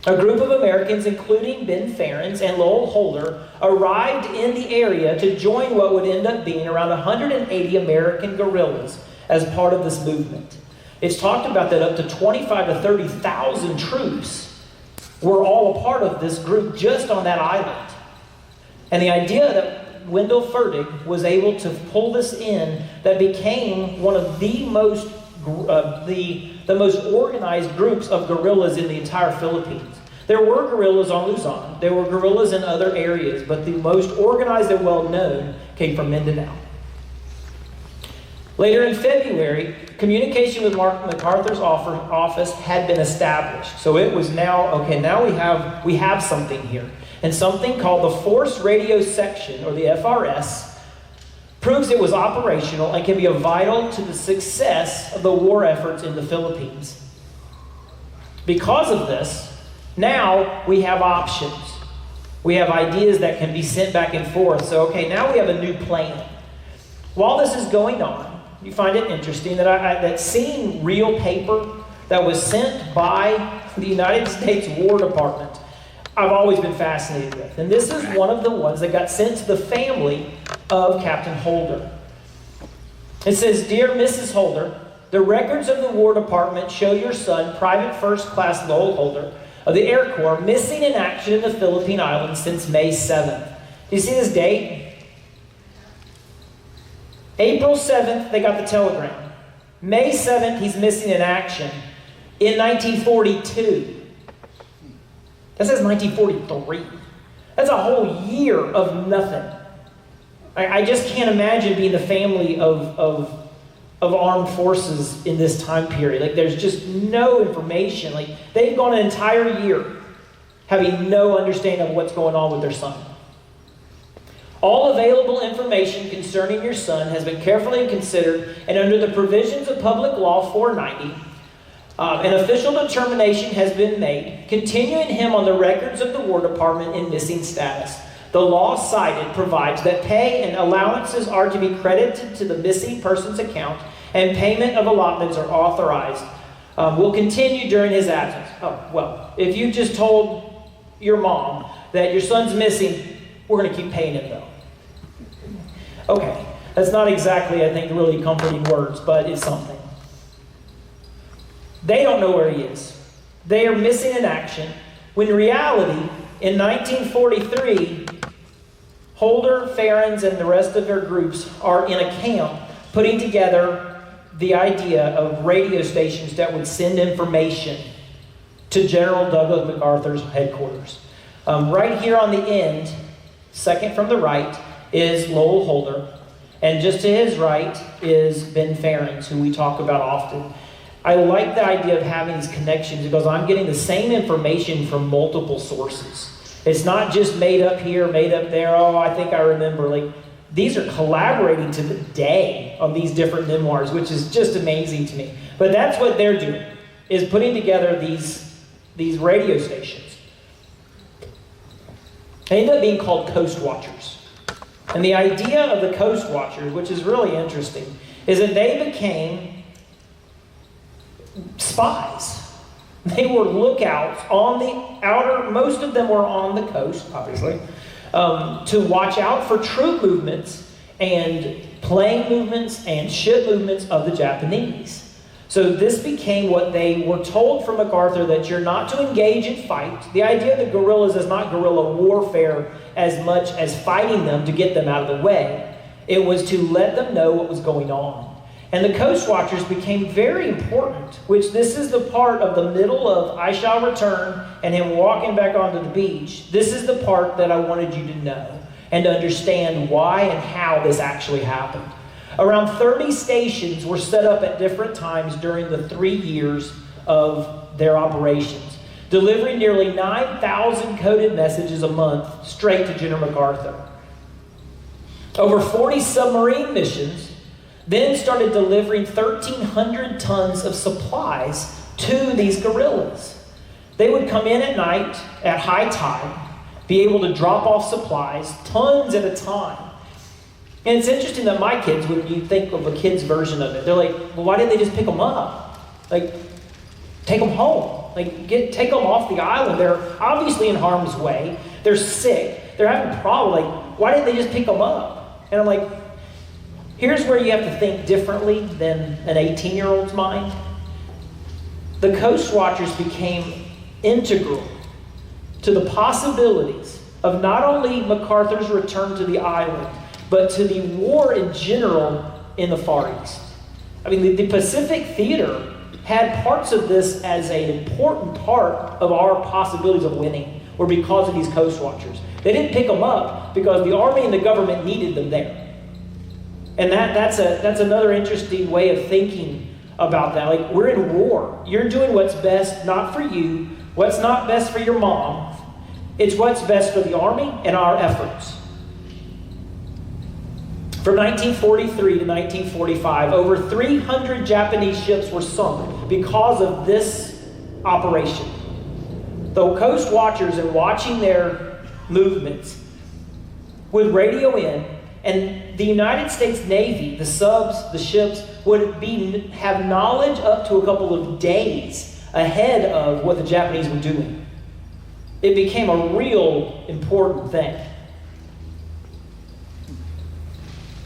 A group of Americans, including Ben Ferens and Lowell Holder, arrived in the area to join what would end up being around 180 American guerrillas as part of this movement. It's talked about that up to 25 to 30,000 troops were all a part of this group just on that island. And the idea that Wendell Fertig was able to pull this in, that became one of the most organized groups of guerrillas in the entire Philippines. There were guerrillas on Luzon. There were guerrillas in other areas, but the most organized and well-known came from Mindanao. Later in February, communication with Mark MacArthur's office had been established. So it was now, okay, now we have something here. And something called the Force Radio Section, or the FRS, proves it was operational and can be vital to the success of the war efforts in the Philippines. Because of this, now we have options. We have ideas that can be sent back and forth. So, okay, now we have a new plan. While this is going on, you find it interesting that seeing real paper that was sent by the United States War Department, I've always been fascinated with. And this is one of the ones that got sent to the family of Captain Holder. It says, "Dear Mrs. Holder, the records of the War Department show your son, Private First Class Lowell Holder of the Air Corps, missing in action in the Philippine Islands since May 7th. Do you see this date? April 7th, they got the telegram. May 7th, he's missing in action in 1942. That says 1943. That's a whole year of nothing. I just can't imagine being the family of armed forces in this time period. Like, there's just no information. Like, they've gone an entire year having no understanding of what's going on with their son. All available information concerning your son has been carefully considered, and under the provisions of Public Law 490, an official determination has been made, continuing him on the records of the War Department in missing status. The law cited provides that pay and allowances are to be credited to the missing person's account, and payment of allotments are authorized. Will continue during his absence." Oh, well, if you just told your mom that your son's missing, we're going to keep paying him, though. Okay, that's not exactly, I think, really comforting words, but it's something. They don't know where he is. They are missing in action, when in reality, in 1943, Holder, Ferens, and the rest of their groups are in a camp putting together the idea of radio stations that would send information to General Douglas MacArthur's headquarters. Right here on the end, second from the right, is Lowell Holder. And just to his right is Ben Ferens, who we talk about often. I like the idea of having these connections because I'm getting the same information from multiple sources. It's not just made up here, made up there. Oh, I think I remember. Like, these are collaborating to the day on these different memoirs, which is just amazing to me. But that's what they're doing, is putting together these radio stations. They end up being called Coast Watchers. And the idea of the Coast Watchers, which is really interesting, is that they became spies. They were lookouts on the outer, most of them were on the coast, obviously, to watch out for troop movements and plane movements and ship movements of the Japanese. So this became what they were told from MacArthur, that you're not to engage in fight. The idea of the guerrillas is not guerrilla warfare as much as fighting them to get them out of the way. It was to let them know what was going on. And the Coast Watchers became very important, which this is the part of the middle of I Shall Return and him walking back onto the beach. This is the part that I wanted you to know and to understand why and how this actually happened. Around 30 stations were set up at different times during the 3 years of their operations, delivering nearly 9,000 coded messages a month straight to General MacArthur. Over 40 submarine missions then started delivering 1,300 tons of supplies to these guerrillas. They would come in at night at high tide, be able to drop off supplies, tons at a time. And it's interesting that my kids, when you think of a kid's version of it, they're like, well, why didn't they just pick them up? Like, take them home. Like, take them off the island. They're obviously in harm's way. They're sick. They're having a problem. Like, why didn't they just pick them up? And I'm like, here's where you have to think differently than an 18-year-old's mind. The Coast Watchers became integral to the possibilities of not only MacArthur's return to the island, but to the war in general in the Far East. I mean, the Pacific Theater had parts of this as an important part of our possibilities of winning, were because of these Coast Watchers. They didn't pick them up because the Army and the government needed them there. And that's another interesting way of thinking about that. Like, we're in war. You're doing what's best, not for you, what's not best for your mom. It's what's best for the Army and our efforts. From 1943 to 1945, over 300 Japanese ships were sunk because of this operation. The Coast Watchers, in watching their movements, would radio in, and the United States Navy, the subs, the ships, would have knowledge up to a couple of days ahead of what the Japanese were doing. It became a real important thing.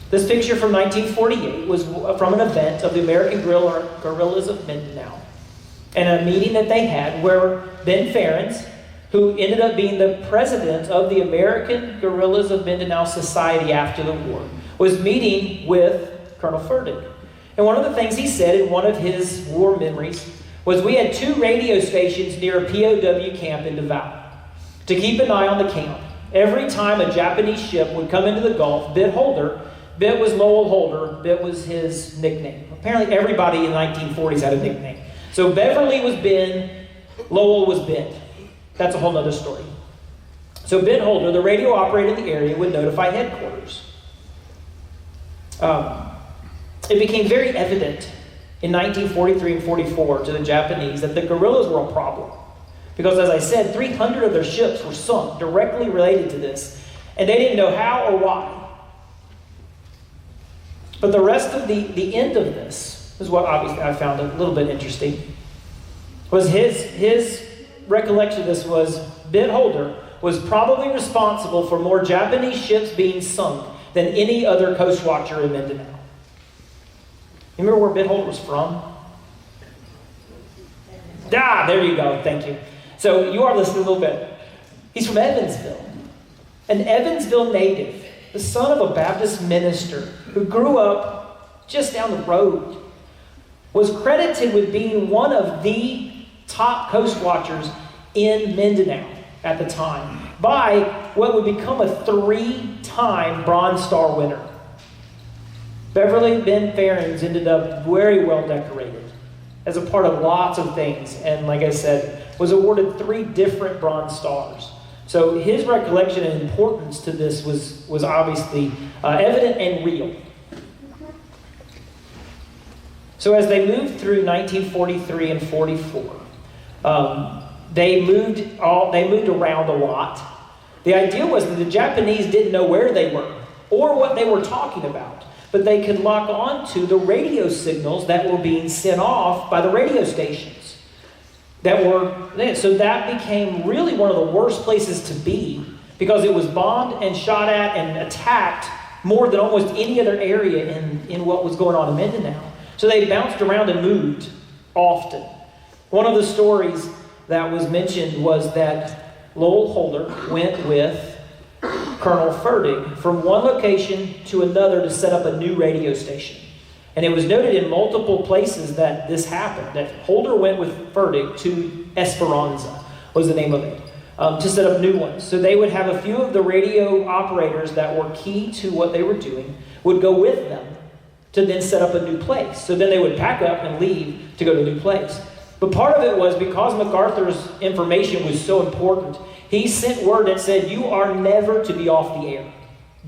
This picture from 1948 was from an event of the American Guerrillas of Mindanao, and a meeting that they had where Ben Ferens, who ended up being the president of the American Guerrillas of Mindanao Society after the war, was meeting with Colonel Ferdig. And one of the things he said in one of his war memories was, we had 2 radio stations near a POW camp in Davao to keep an eye on the camp. Every time a Japanese ship would come into the Gulf, Bit was Lowell Holder, Bit was his nickname. Apparently everybody in the 1940s had a nickname. So Beverly was Ben, Lowell was Bit. That's a whole other story. So Bit Holder, the radio operator in the area, would notify headquarters. It became very evident in 1943 and 44 to the Japanese that the guerrillas were a problem. Because, as I said, 300 of their ships were sunk directly related to this, and they didn't know how or why. But the rest of the end of this is what obviously I found a little bit interesting. Was his recollection of this was, Bit Holder was probably responsible for more Japanese ships being sunk than any other Coast Watcher in Mindanao. You remember where Bit Holder was from? There you go, thank you. So you are listening a little bit. He's from Evansville, an Evansville native, the son of a Baptist minister who grew up just down the road, was credited with being one of the top Coast Watchers in Mindanao at the time by what would become a 3-time Bronze Star winner. Beverly Ben Ferens ended up very well decorated as a part of lots of things, and like I said, was awarded 3 different Bronze Stars. So his recollection and importance to this was obviously evident and real. So as they moved through 1943 and 44, they moved around a lot. The idea was that the Japanese didn't know where they were or what they were talking about, but they could lock on to the radio signals that were being sent off by the radio stations. So that became really one of the worst places to be, because it was bombed and shot at and attacked more than almost any other area in what was going on in Mindanao. So they bounced around and moved often. One of the stories that was mentioned was that Lowell Holder went with Colonel Ferdig from one location to another to set up a new radio station. And it was noted in multiple places that this happened, that Holder went with Ferdig to Esperanza, was the name of it, to set up new ones. So they would have a few of the radio operators that were key to what they were doing, would go with them to then set up a new place. So then they would pack up and leave to go to a new place. But part of it was because MacArthur's information was so important, he sent word that said, you are never to be off the air.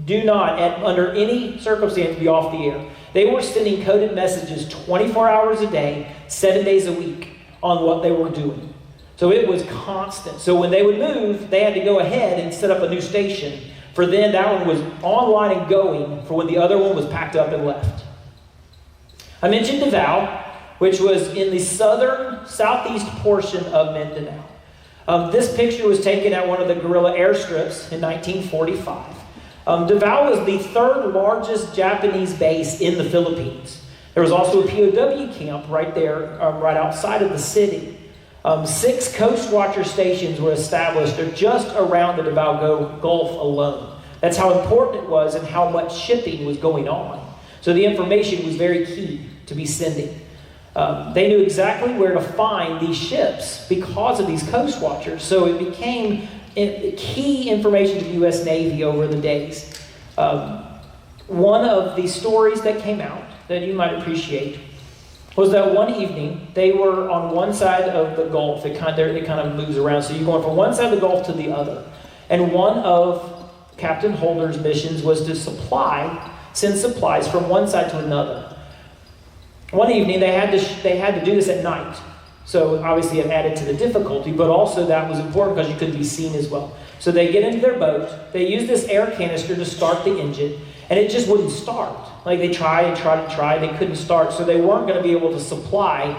Do not, under any circumstance, be off the air. They were sending coded messages 24 hours a day, 7 days a week on what they were doing. So it was constant. So when they would move, they had to go ahead and set up a new station For then, that one was online and going for when the other one was packed up and left. I mentioned Davao, which was in the southeast portion of Mindanao. This picture was taken at one of the guerrilla airstrips in 1945. Davao was the third largest Japanese base in the Philippines. There was also a POW camp right there, right outside of the city. 6 Coast Watcher stations were established just around the Davao Gulf alone. That's how important it was and how much shipping was going on. So the information was very key to be sending. They knew exactly where to find these ships because of these Coast Watchers. So it became key information to the U.S. Navy over the days. One of the stories that came out that you might appreciate was that one evening they were on one side of the Gulf. It kind of moves around, so you're going from one side of the Gulf to the other. And one of Captain Holder's missions was to send supplies from one side to another. One evening they had to do this at night. So obviously it added to the difficulty, but also that was important because you couldn't be seen as well. So they get into their boat, they use this air canister to start the engine, and it just wouldn't start. Like they tried, they couldn't start, so they weren't going to be able to supply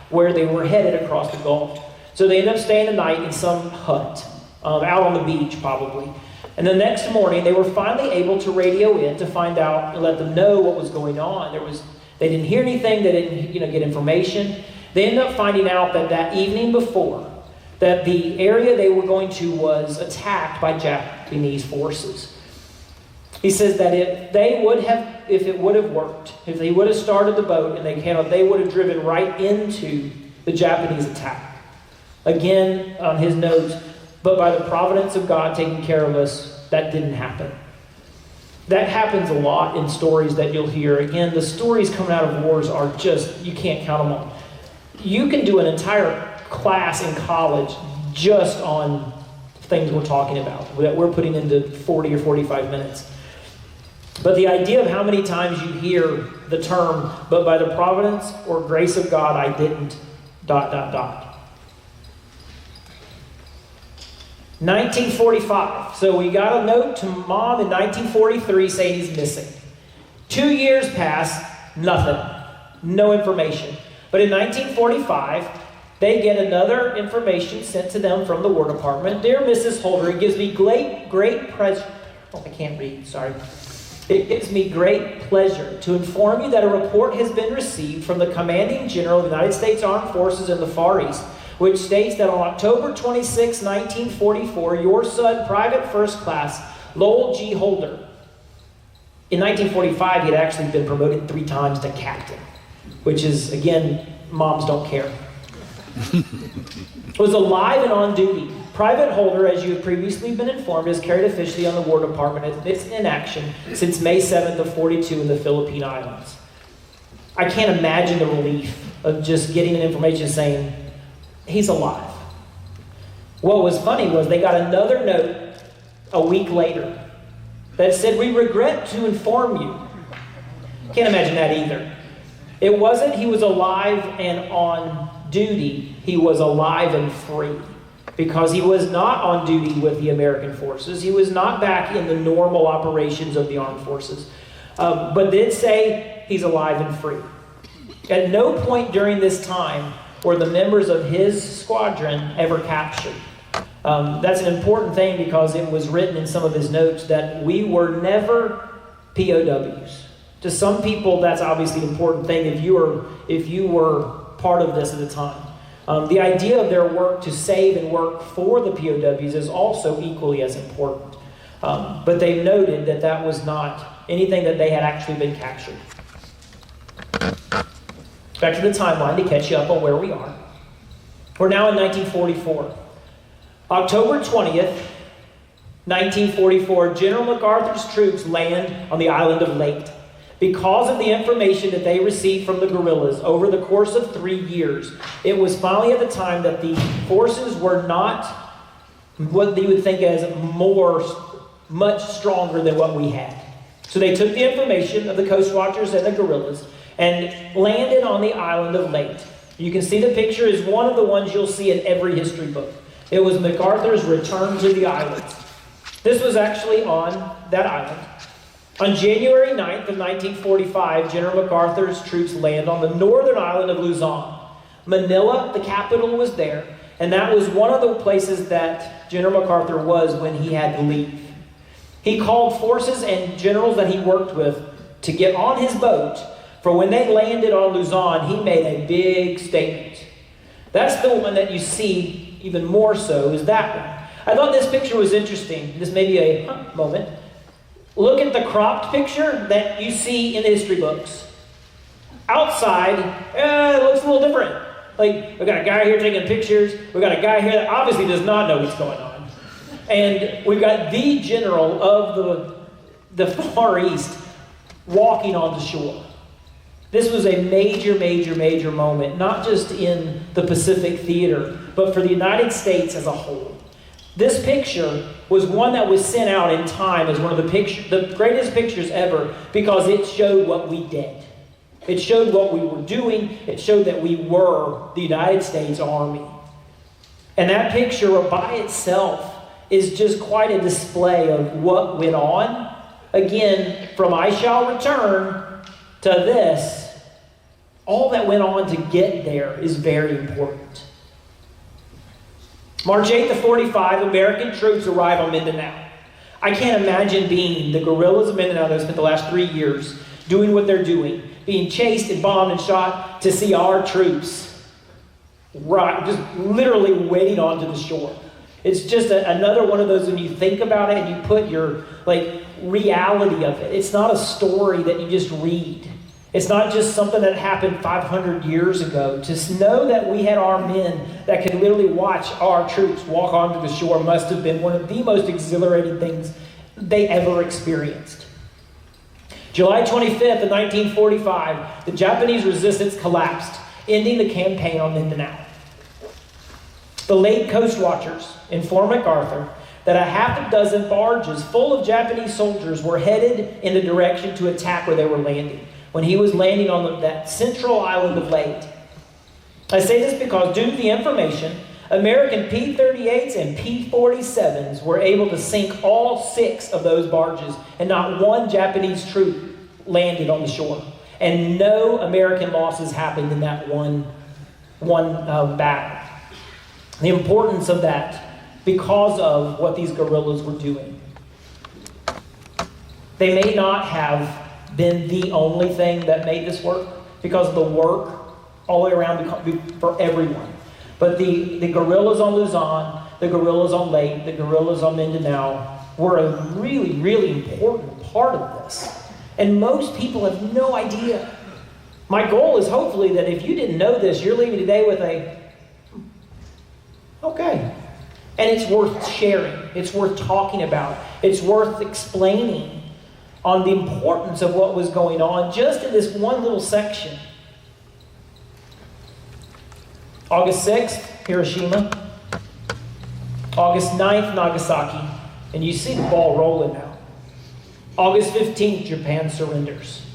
where they were headed across the Gulf. So they ended up staying the night in some hut, out on the beach probably. And the next morning they were finally able to radio in to find out and let them know what was going on. They didn't hear anything, they didn't get information. They ended up finding out that evening before, that the area they were going to was attacked by Japanese forces. He says that if it would have worked, if they would have started the boat and they would have driven right into the Japanese attack. Again, on his notes, but by the providence of God taking care of us, that didn't happen. That happens a lot in stories that you'll hear. Again, the stories coming out of wars are just, you can't count them all. You can do an entire class in college just on things we're talking about, that we're putting into 40 or 45 minutes. But the idea of how many times you hear the term, but by the providence or grace of God, I didn't, ... 1945. So we got a note to Mom in 1943 saying he's missing. 2 years pass, nothing. No information. But in 1945, they get another information sent to them from the War Department. Dear Mrs. Holder, it gives me great pleasure. Oh, I can't read, sorry. It gives me great pleasure to inform you that a report has been received from the Commanding General of the United States Armed Forces in the Far East, which states that on October 26, 1944, your son, Private First Class Lowell G. Holder, in 1945, he had actually been promoted 3 times to captain, which is, again, moms don't care, was alive and on duty. Private Holder, as you have previously been informed, is carried officially on the War Department. It's in action since May 7th of 42 in the Philippine Islands. I can't imagine the relief of just getting an information saying, he's alive. What was funny was they got another note a week later that said, we regret to inform you. Can't imagine that either. It wasn't he was alive and on duty. He was alive and free. Because he was not on duty with the American forces. He was not back in the normal operations of the armed forces. But did say he's alive and free. At no point during this time were the members of his squadron ever captured. That's an important thing because it was written in some of his notes that we were never POWs. To some people, that's obviously an important thing if you were part of this at the time. The idea of their work to save and work for the POWs is also equally as important. But they noted that that was not anything that they had actually been captured. Back to the timeline to catch you up on where we are. We're now in 1944. October 20th, 1944, General MacArthur's troops land on the island of Leyte. Because of the information that they received from the guerrillas over the course of 3 years, it was finally at the time that the forces were not what you would think as much stronger than what we had. So they took the information of the Coast Watchers and the guerrillas and landed on the island of Leyte. You can see the picture is one of the ones you'll see in every history book. It was MacArthur's return to the islands. This was actually on that island. On January 9th of 1945, General MacArthur's troops land on the northern island of Luzon. Manila, the capital, was there, and that was one of the places that General MacArthur was when he had to leave. He called forces and generals that he worked with to get on his boat, for when they landed on Luzon, he made a big statement. That's the one that you see even more so, is that one. I thought this picture was interesting. This may be a moment. Look at the cropped picture that you see in the history books. Outside, it looks a little different. Like, we got a guy here taking pictures. We got a guy here that obviously does not know what's going on. And we've got the general of the Far East walking on the shore. This was a major, major, major moment, not just in the Pacific Theater, but for the United States as a whole. This picture was one that was sent out in time as one of the greatest pictures ever, because it showed what we did. It showed what we were doing. It showed that we were the United States Army. And that picture by itself is just quite a display of what went on. Again, from I Shall Return to this, all that went on to get there is very important. March 8th of 45, American troops arrive on Mindanao. I can't imagine being the guerrillas of Mindanao that spent the last 3 years doing what they're doing, being chased and bombed and shot, to see our troops just literally waiting onto the shore. It's just another one of those, when you think about it and you put your reality of it. It's not a story that you just read. It's not just something that happened 500 years ago. To know that we had our men that could literally watch our troops walk onto the shore must have been one of the most exhilarating things they ever experienced. July 25th of 1945, the Japanese resistance collapsed, ending the campaign on Mindanao. The late Coast Watchers informed MacArthur that a half a dozen barges full of Japanese soldiers were headed in the direction to attack where they were landing, when he was landing on that central island of Leyte. I say this because, due to the information, American P-38s and P-47s were able to sink all 6 of those barges, and not one Japanese troop landed on the shore. And no American losses happened in that one battle. The importance of that, because of what these guerrillas were doing. They may not have been the only thing that made this work, because of the work all the way around for everyone. But the guerrillas on Luzon, the guerrillas on Leyte, the guerrillas on Mindanao were a really, really important part of this. And most people have no idea. My goal is hopefully that if you didn't know this, you're leaving today with okay. And it's worth sharing. It's worth talking about. It's worth explaining on the importance of what was going on just in this one little section. August 6th, Hiroshima. August 9th, Nagasaki. And you see the ball rolling now. August 15th, Japan surrenders.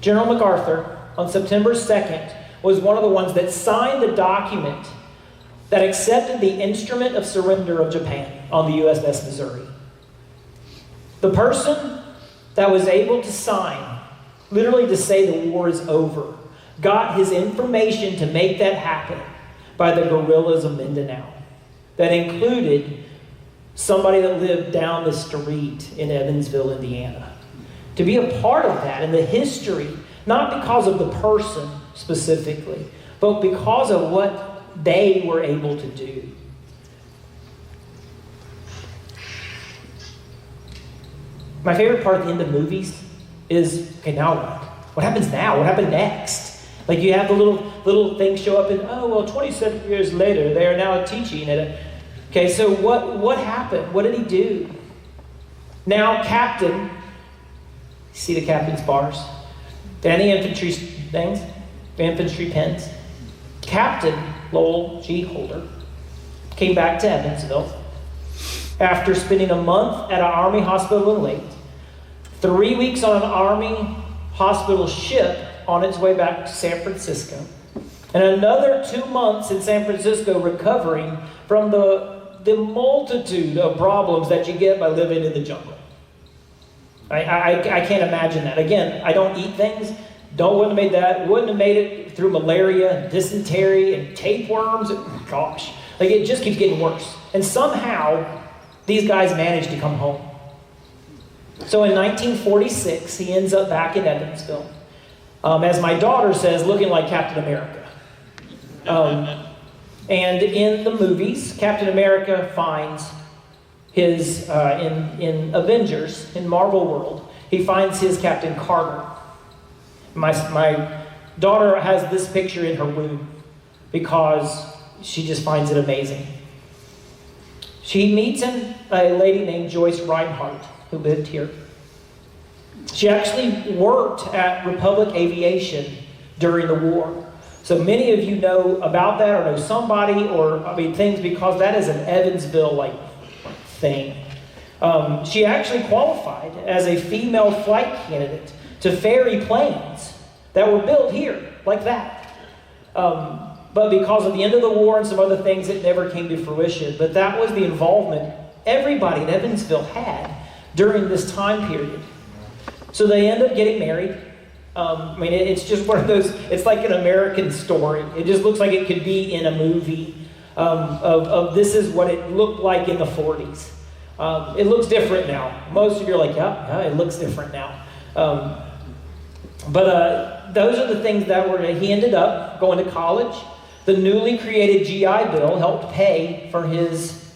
General MacArthur, on September 2nd, was one of the ones that signed the document that accepted the instrument of surrender of Japan on the USS Missouri. The person that was able to sign, literally to say the war is over, got his information to make that happen by the guerrillas of Mindanao. That included somebody that lived down the street in Evansville, Indiana. To be a part of that and the history, not because of the person specifically, but because of what they were able to do. My favorite part at the end of movies is, okay, now what? What happens now? What happened next? Like, you have the little things show up and, 27 years later, they are now teaching at a... Okay, so what happened? What did he do? Now, captain, see the captain's bars? Any infantry things? Infantry pens? Captain Lowell G. Holder came back to Evansville after spending a month at an Army hospital in Leyte, 3 weeks on an Army hospital ship on its way back to San Francisco, and another 2 months in San Francisco recovering from the the multitude of problems that you get by living in the jungle. I can't imagine that. Again, I don't eat things. Wouldn't have made that. Wouldn't have made it through malaria and dysentery and tapeworms. Gosh. Like, it just keeps getting worse. And somehow, these guys managed to come home. So in 1946, he ends up back in Evansville. As my daughter says, looking like Captain America. And in the movies, Captain America finds his, in Avengers, in Marvel World, he finds his Captain Carter. My daughter has this picture in her room because she just finds it amazing. She meets a lady named Joyce Reinhardt, who lived here. She actually worked at Republic Aviation during the war. So many of you know about that or know somebody or, things, because that is an Evansville, thing. She actually qualified as a female flight candidate to ferry planes that were built here, like that. But because of the end of the war and some other things, it never came to fruition. But that was the involvement everybody in Evansville had during this time period. So they end up getting married. It's just one of those, it's like an American story. It just looks like it could be in a movie of this is what it looked like in the 40s. It looks different now. Most of you are like, yeah, it looks different now. But those are the things that he ended up going to college. The newly created GI Bill helped pay for his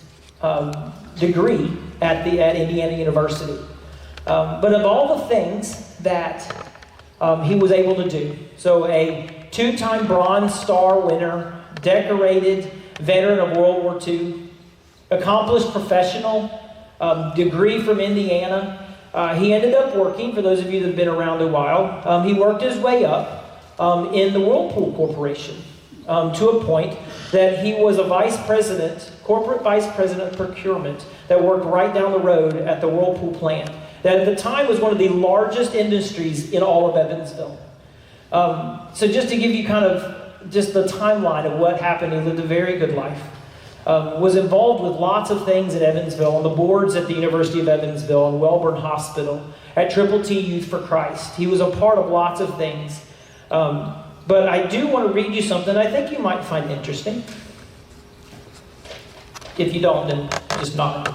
degree at Indiana University. But of all the things that he was able to do, so a 2-time Bronze Star winner, decorated veteran of World War II, accomplished professional, degree from Indiana. He ended up working, for those of you that have been around a while, he worked his way up in the Whirlpool Corporation to a point that he was a corporate vice president of procurement that worked right down the road at the Whirlpool plant. That at the time was one of the largest industries in all of Evansville. So just to give you kind of just the timeline of what happened, he lived a very good life. Was involved with lots of things at Evansville, on the boards at the University of Evansville, and Welborn Hospital, at Triple T Youth for Christ. He was a part of lots of things. But I do want to read you something I think you might find interesting. If you don't, then just nod.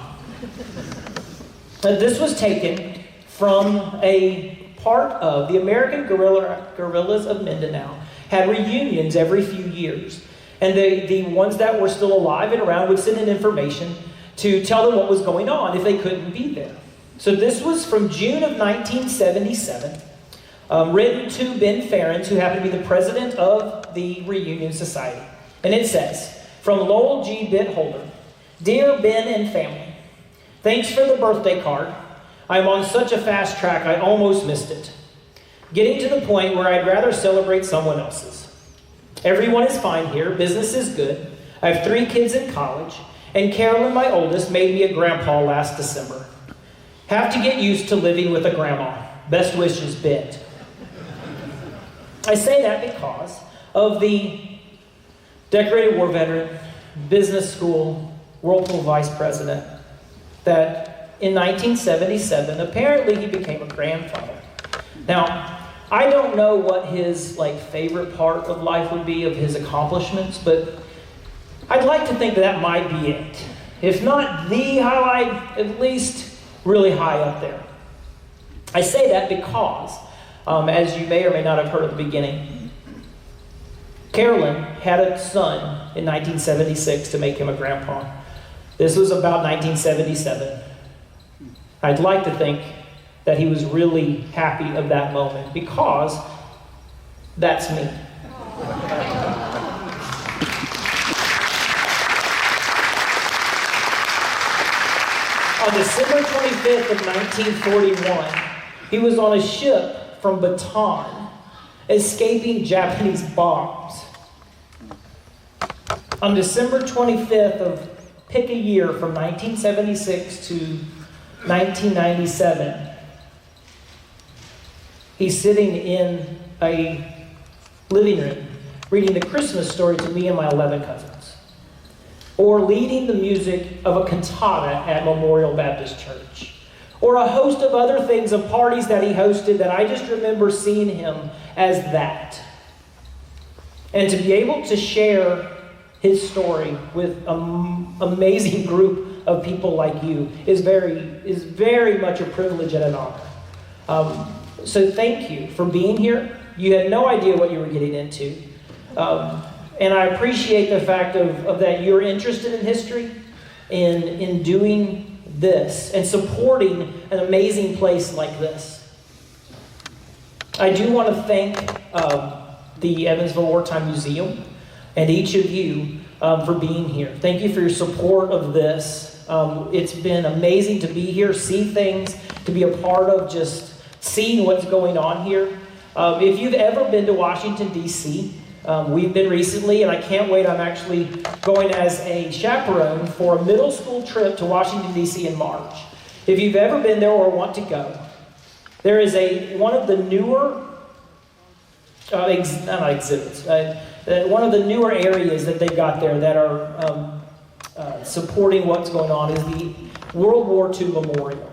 This was taken from a part of the American Guerrillas of Mindanao. Had reunions every few years. And the ones that were still alive and around would send in information to tell them what was going on if they couldn't be there. So this was from June of 1977, written to Ben Ferens, who happened to be the president of the Reunion Society. And it says, from Lowell G. Bitholder, Dear Ben and family, thanks for the birthday card. I'm on such a fast track I almost missed it. Getting to the point where I'd rather celebrate someone else's. Everyone is fine here. Business is good. I have 3 kids in college. And Carolyn, my oldest, made me a grandpa last December. Have to get used to living with a grandma. Best wishes, Ben. I say that because of the decorated war veteran, business school, Whirlpool vice president, that in 1977, apparently he became a grandfather. Now, I don't know what his favorite part of life would be of his accomplishments, but I'd like to think that might be it. If not the highlight, at least really high up there. I say that because, as you may or may not have heard at the beginning, Carolyn had a son in 1976 to make him a grandpa. This was about 1977. I'd like to think that he was really happy of that moment, because that's me. On December 25th of 1941, he was on a ship from Bataan, escaping Japanese bombs. On December 25th of pick a year from 1976 to 1997, he's sitting in a living room reading the Christmas story to me and my 11 cousins. or leading the music of a cantata at Memorial Baptist Church, or a host of other things of parties that he hosted that I just remember seeing him as that. And to be able to share his story with an amazing group of people like you is very much a privilege and an honor. So thank you for being here. You had no idea what you were getting into. And I appreciate the fact of that you're interested in history, in doing this, and supporting an amazing place like this. I do want to thank the Evansville Wartime Museum and each of you for being here. Thank you for your support of this. It's been amazing to be here, see things, to be a part of just seeing what's going on here. If you've ever been to Washington, D.C., we've been recently, and I can't wait. I'm actually going as a chaperone for a middle school trip to Washington, D.C. in March. If you've ever been there or want to go, there is one of the newer exhibits, one of the newer areas that they've got there that are supporting what's going on is the World War II Memorial.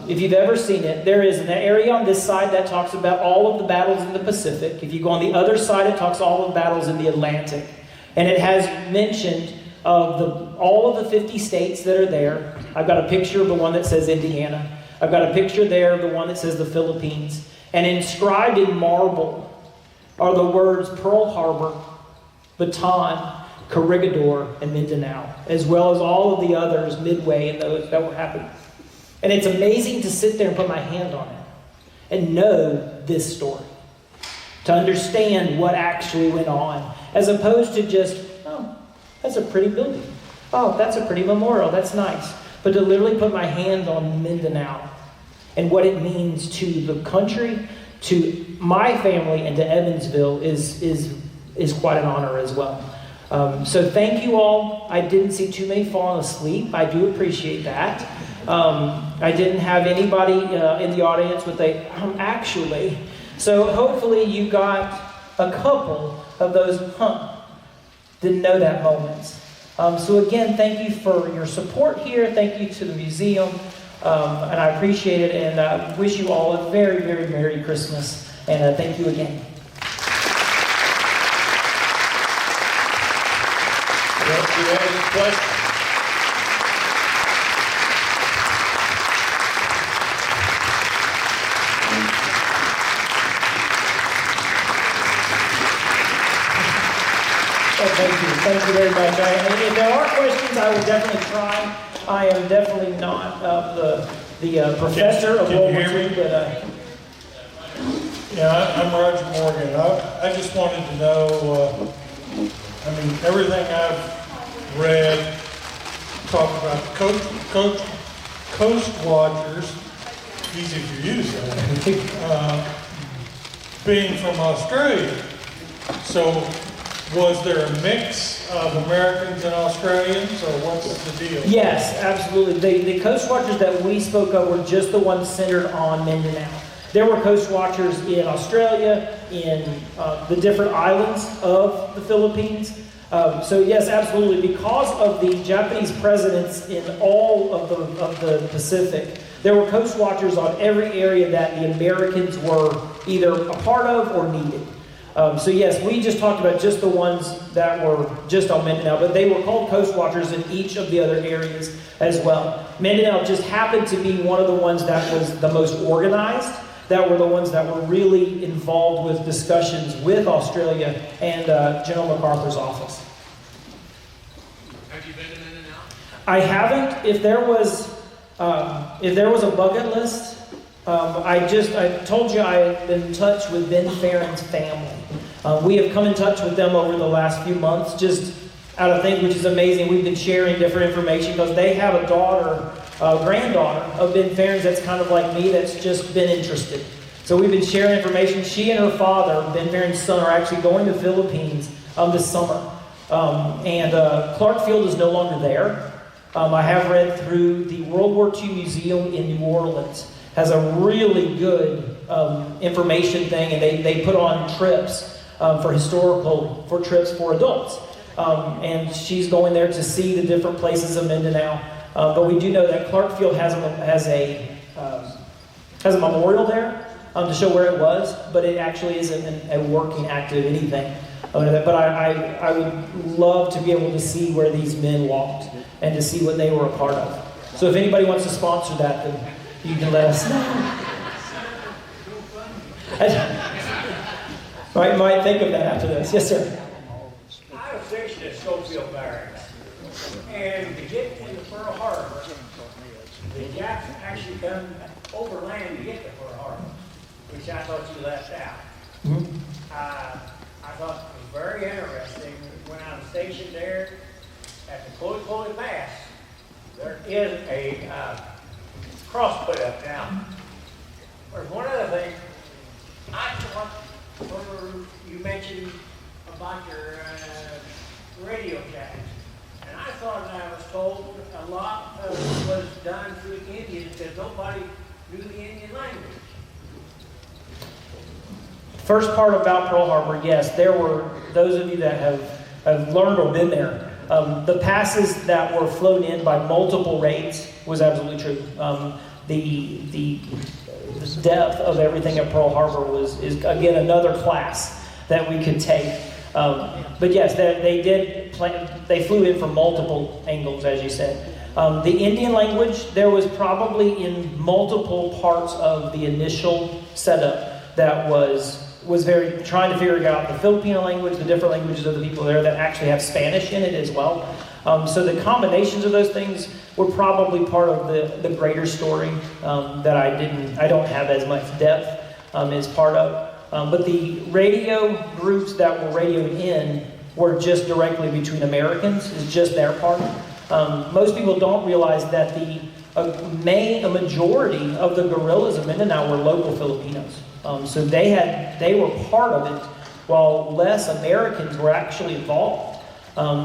If you've ever seen it, there is an area on this side that talks about all of the battles in the Pacific. If you go on the other side, it talks all of the battles in the Atlantic. And it has mentioned of all of the 50 states that are there. I've got a picture of the one that says Indiana. I've got a picture there of the one that says the Philippines. And inscribed in marble are the words Pearl Harbor, Bataan, Corregidor, and Mindanao, as well as all of the others midway and those that were happening. And it's amazing to sit there and put my hand on it and know this story, to understand what actually went on, as opposed to just, oh, that's a pretty building. Oh, that's a pretty memorial. That's nice. But to literally put my hand on Mindanao and what it means to the country, to my family, and to Evansville is quite an honor as well. So thank you all. I didn't see too many falling asleep. I do appreciate that. I didn't have anybody in the audience with actually. So hopefully you got a couple of those, didn't know that moments. So again, thank you for your support here. Thank you to the museum. And I appreciate it, and I wish you all a very, very Merry Christmas. And thank you again. Well, do you have any questions? Thank you very much. If there are questions, I will definitely try. I am definitely not the professor of World War II, but Yeah, I'm Roger Morgan. I just wanted to know, everything I've read talk about coast watchers, easy to use that, being from Australia. So was there a mix of Americans and Australians, or what's the deal? yes, absolutely. The Coast Watchers that we spoke of were just the ones centered on Mindanao. There were Coast Watchers in Australia, in the different islands of the Philippines. So yes, absolutely. Because of the Japanese presence in all of the Pacific, there were Coast Watchers on every area that the Americans were either a part of or needed. So yes, we just talked about just the ones that were just on Mindanao, but they were called Coast Watchers in each of the other areas as well. Mindanao just happened to be one of the ones that was the most organized, that were the ones that were really involved with discussions with Australia and General MacArthur's office. Have you been to Mindanao? I haven't. If there was a bucket list, I told you I had been in touch with Ben Farron's family. We have come in touch with them over the last few months, just out of things, which is amazing. We've been sharing different information because they have a granddaughter of Ben Farron's that's kind of like me, that's just been interested. So we've been sharing information. She and her father, Ben Farron's son, are actually going to the Philippines this summer. Clark Field is no longer there. I have read through the World War II Museum in New Orleans. Has a really good information thing, and they put on trips for trips for adults. and she's going there to see the different places of Mindanao. But we do know that Clarkfield has a memorial there to show where it was, but it actually isn't a working, active anything. But I would love to be able to see where these men walked and to see what they were a part of. So if anybody wants to sponsor that, then you can let us know. Might think of that after this. Yes, sir. I was stationed at Schofield Barracks, and to get into Pearl Harbor, the Japs actually come overland to get to Pearl Harbor, which I thought you left out. Mm-hmm. I thought it was very interesting when I was stationed there at the Chloe Pass. There is a cross put up now. There's one other thing. I thought, you mentioned about your radio jackets, and I thought I was told a lot of it was done through the Indians because nobody knew the Indian language. First part about Pearl Harbor, yes, there were those of you that have learned or been there. The passes that were flown in by multiple raids was absolutely true. The depth of everything at Pearl Harbor is again another class that we could take. But yes, they flew in from multiple angles, as you said. The Indian language, there was probably in multiple parts of the initial setup that was very trying to figure out the Filipino language, the different languages of the people there that actually have Spanish in it as well. So the combinations of those things were probably part of the greater story that I don't have as much depth as part of. But the radio groups that were radioed in were just directly between Americans. It's just their part. Most people don't realize that a majority of the guerrillas of Mindanao were local Filipinos. So they were part of it, while less Americans were actually involved.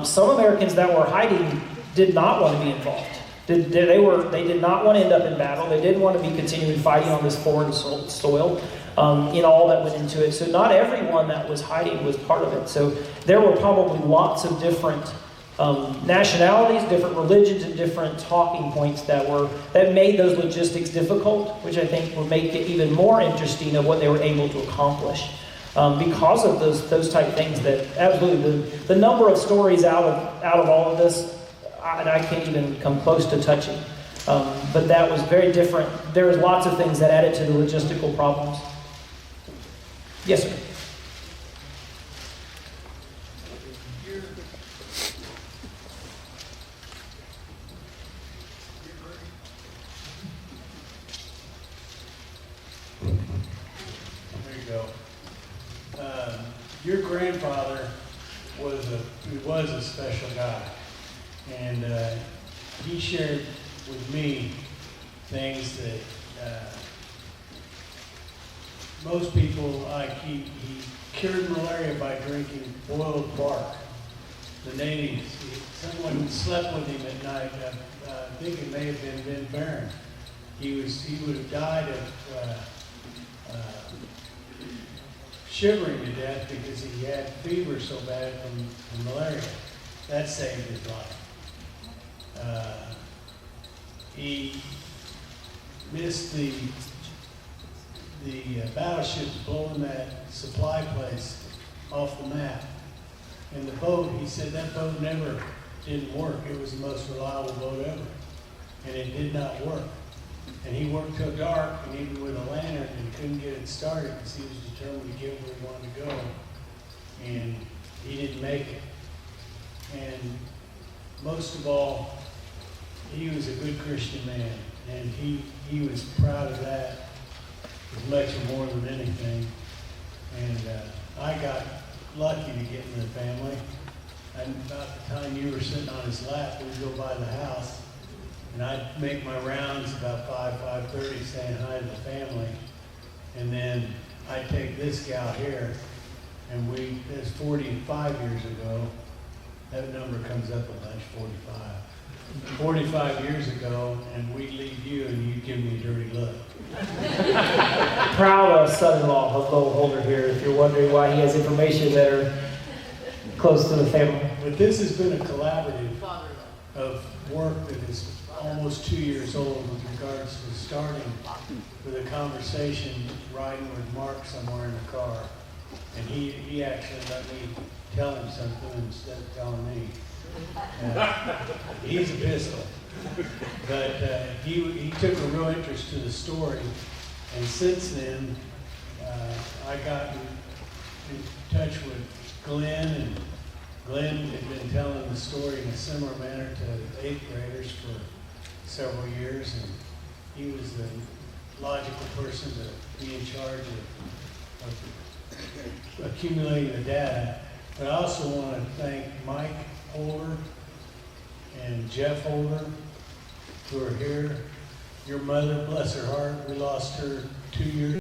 Some Americans that were hiding did not want to be involved. They did not want to end up in battle. They didn't want to be continuing fighting on this foreign soil. In all that went into it. So not everyone that was hiding was part of it. So there were probably lots of different nationalities, different religions, and different talking points that made those logistics difficult, which I think would make it even more interesting of what they were able to accomplish. Because of those type things that absolutely the number of stories out of all of this, I can't even come close to touching. But that was very different. There was lots of things that added to the logistical problems. Yes, sir. There you go. Your grandfather was a special guy, and he shared with me things that most people he cured malaria by drinking boiled bark. The natives, someone slept with him at night. I think it may have been Ben Barron. He would have died of shivering to death because he had fever so bad from malaria. That saved his life. He missed the battleships blowing that supply place off the map. And the boat, he said that boat never didn't work. It was the most reliable boat ever. And it did not work. And he worked till dark, and even with a lantern, and couldn't get it started because he was determined to get where he wanted to go. And he didn't make it. And most of all, he was a good Christian man, and he was proud of that as much or more than anything. And I got lucky to get in the family. And about the time you were sitting on his lap, we'd go by the house, and I'd make my rounds about 5:30, saying hi to the family. And then I'd take this gal here, and that's 45 years ago. That number comes up a bunch, 45. 45 years ago, and we'd leave you, and you'd give me a dirty look. Proud son-in-law of Lowell Holder here, if you're wondering why he has information that are close to the family. But this has been a collaborative of work that is almost 2 years old with regards to starting with a conversation riding with Mark somewhere in the car. And he actually let me tell him something instead of telling me. He's a pistol. But he took a real interest to the story. And since then, I got in touch with Glenn, and Glenn had been telling the story in a similar manner to 8th graders for several years, and he was the logical person to be in charge of accumulating the data. But I also want to thank Mike Holder and Jeff Holder, who are here. Your mother, bless her heart, we lost her 2 years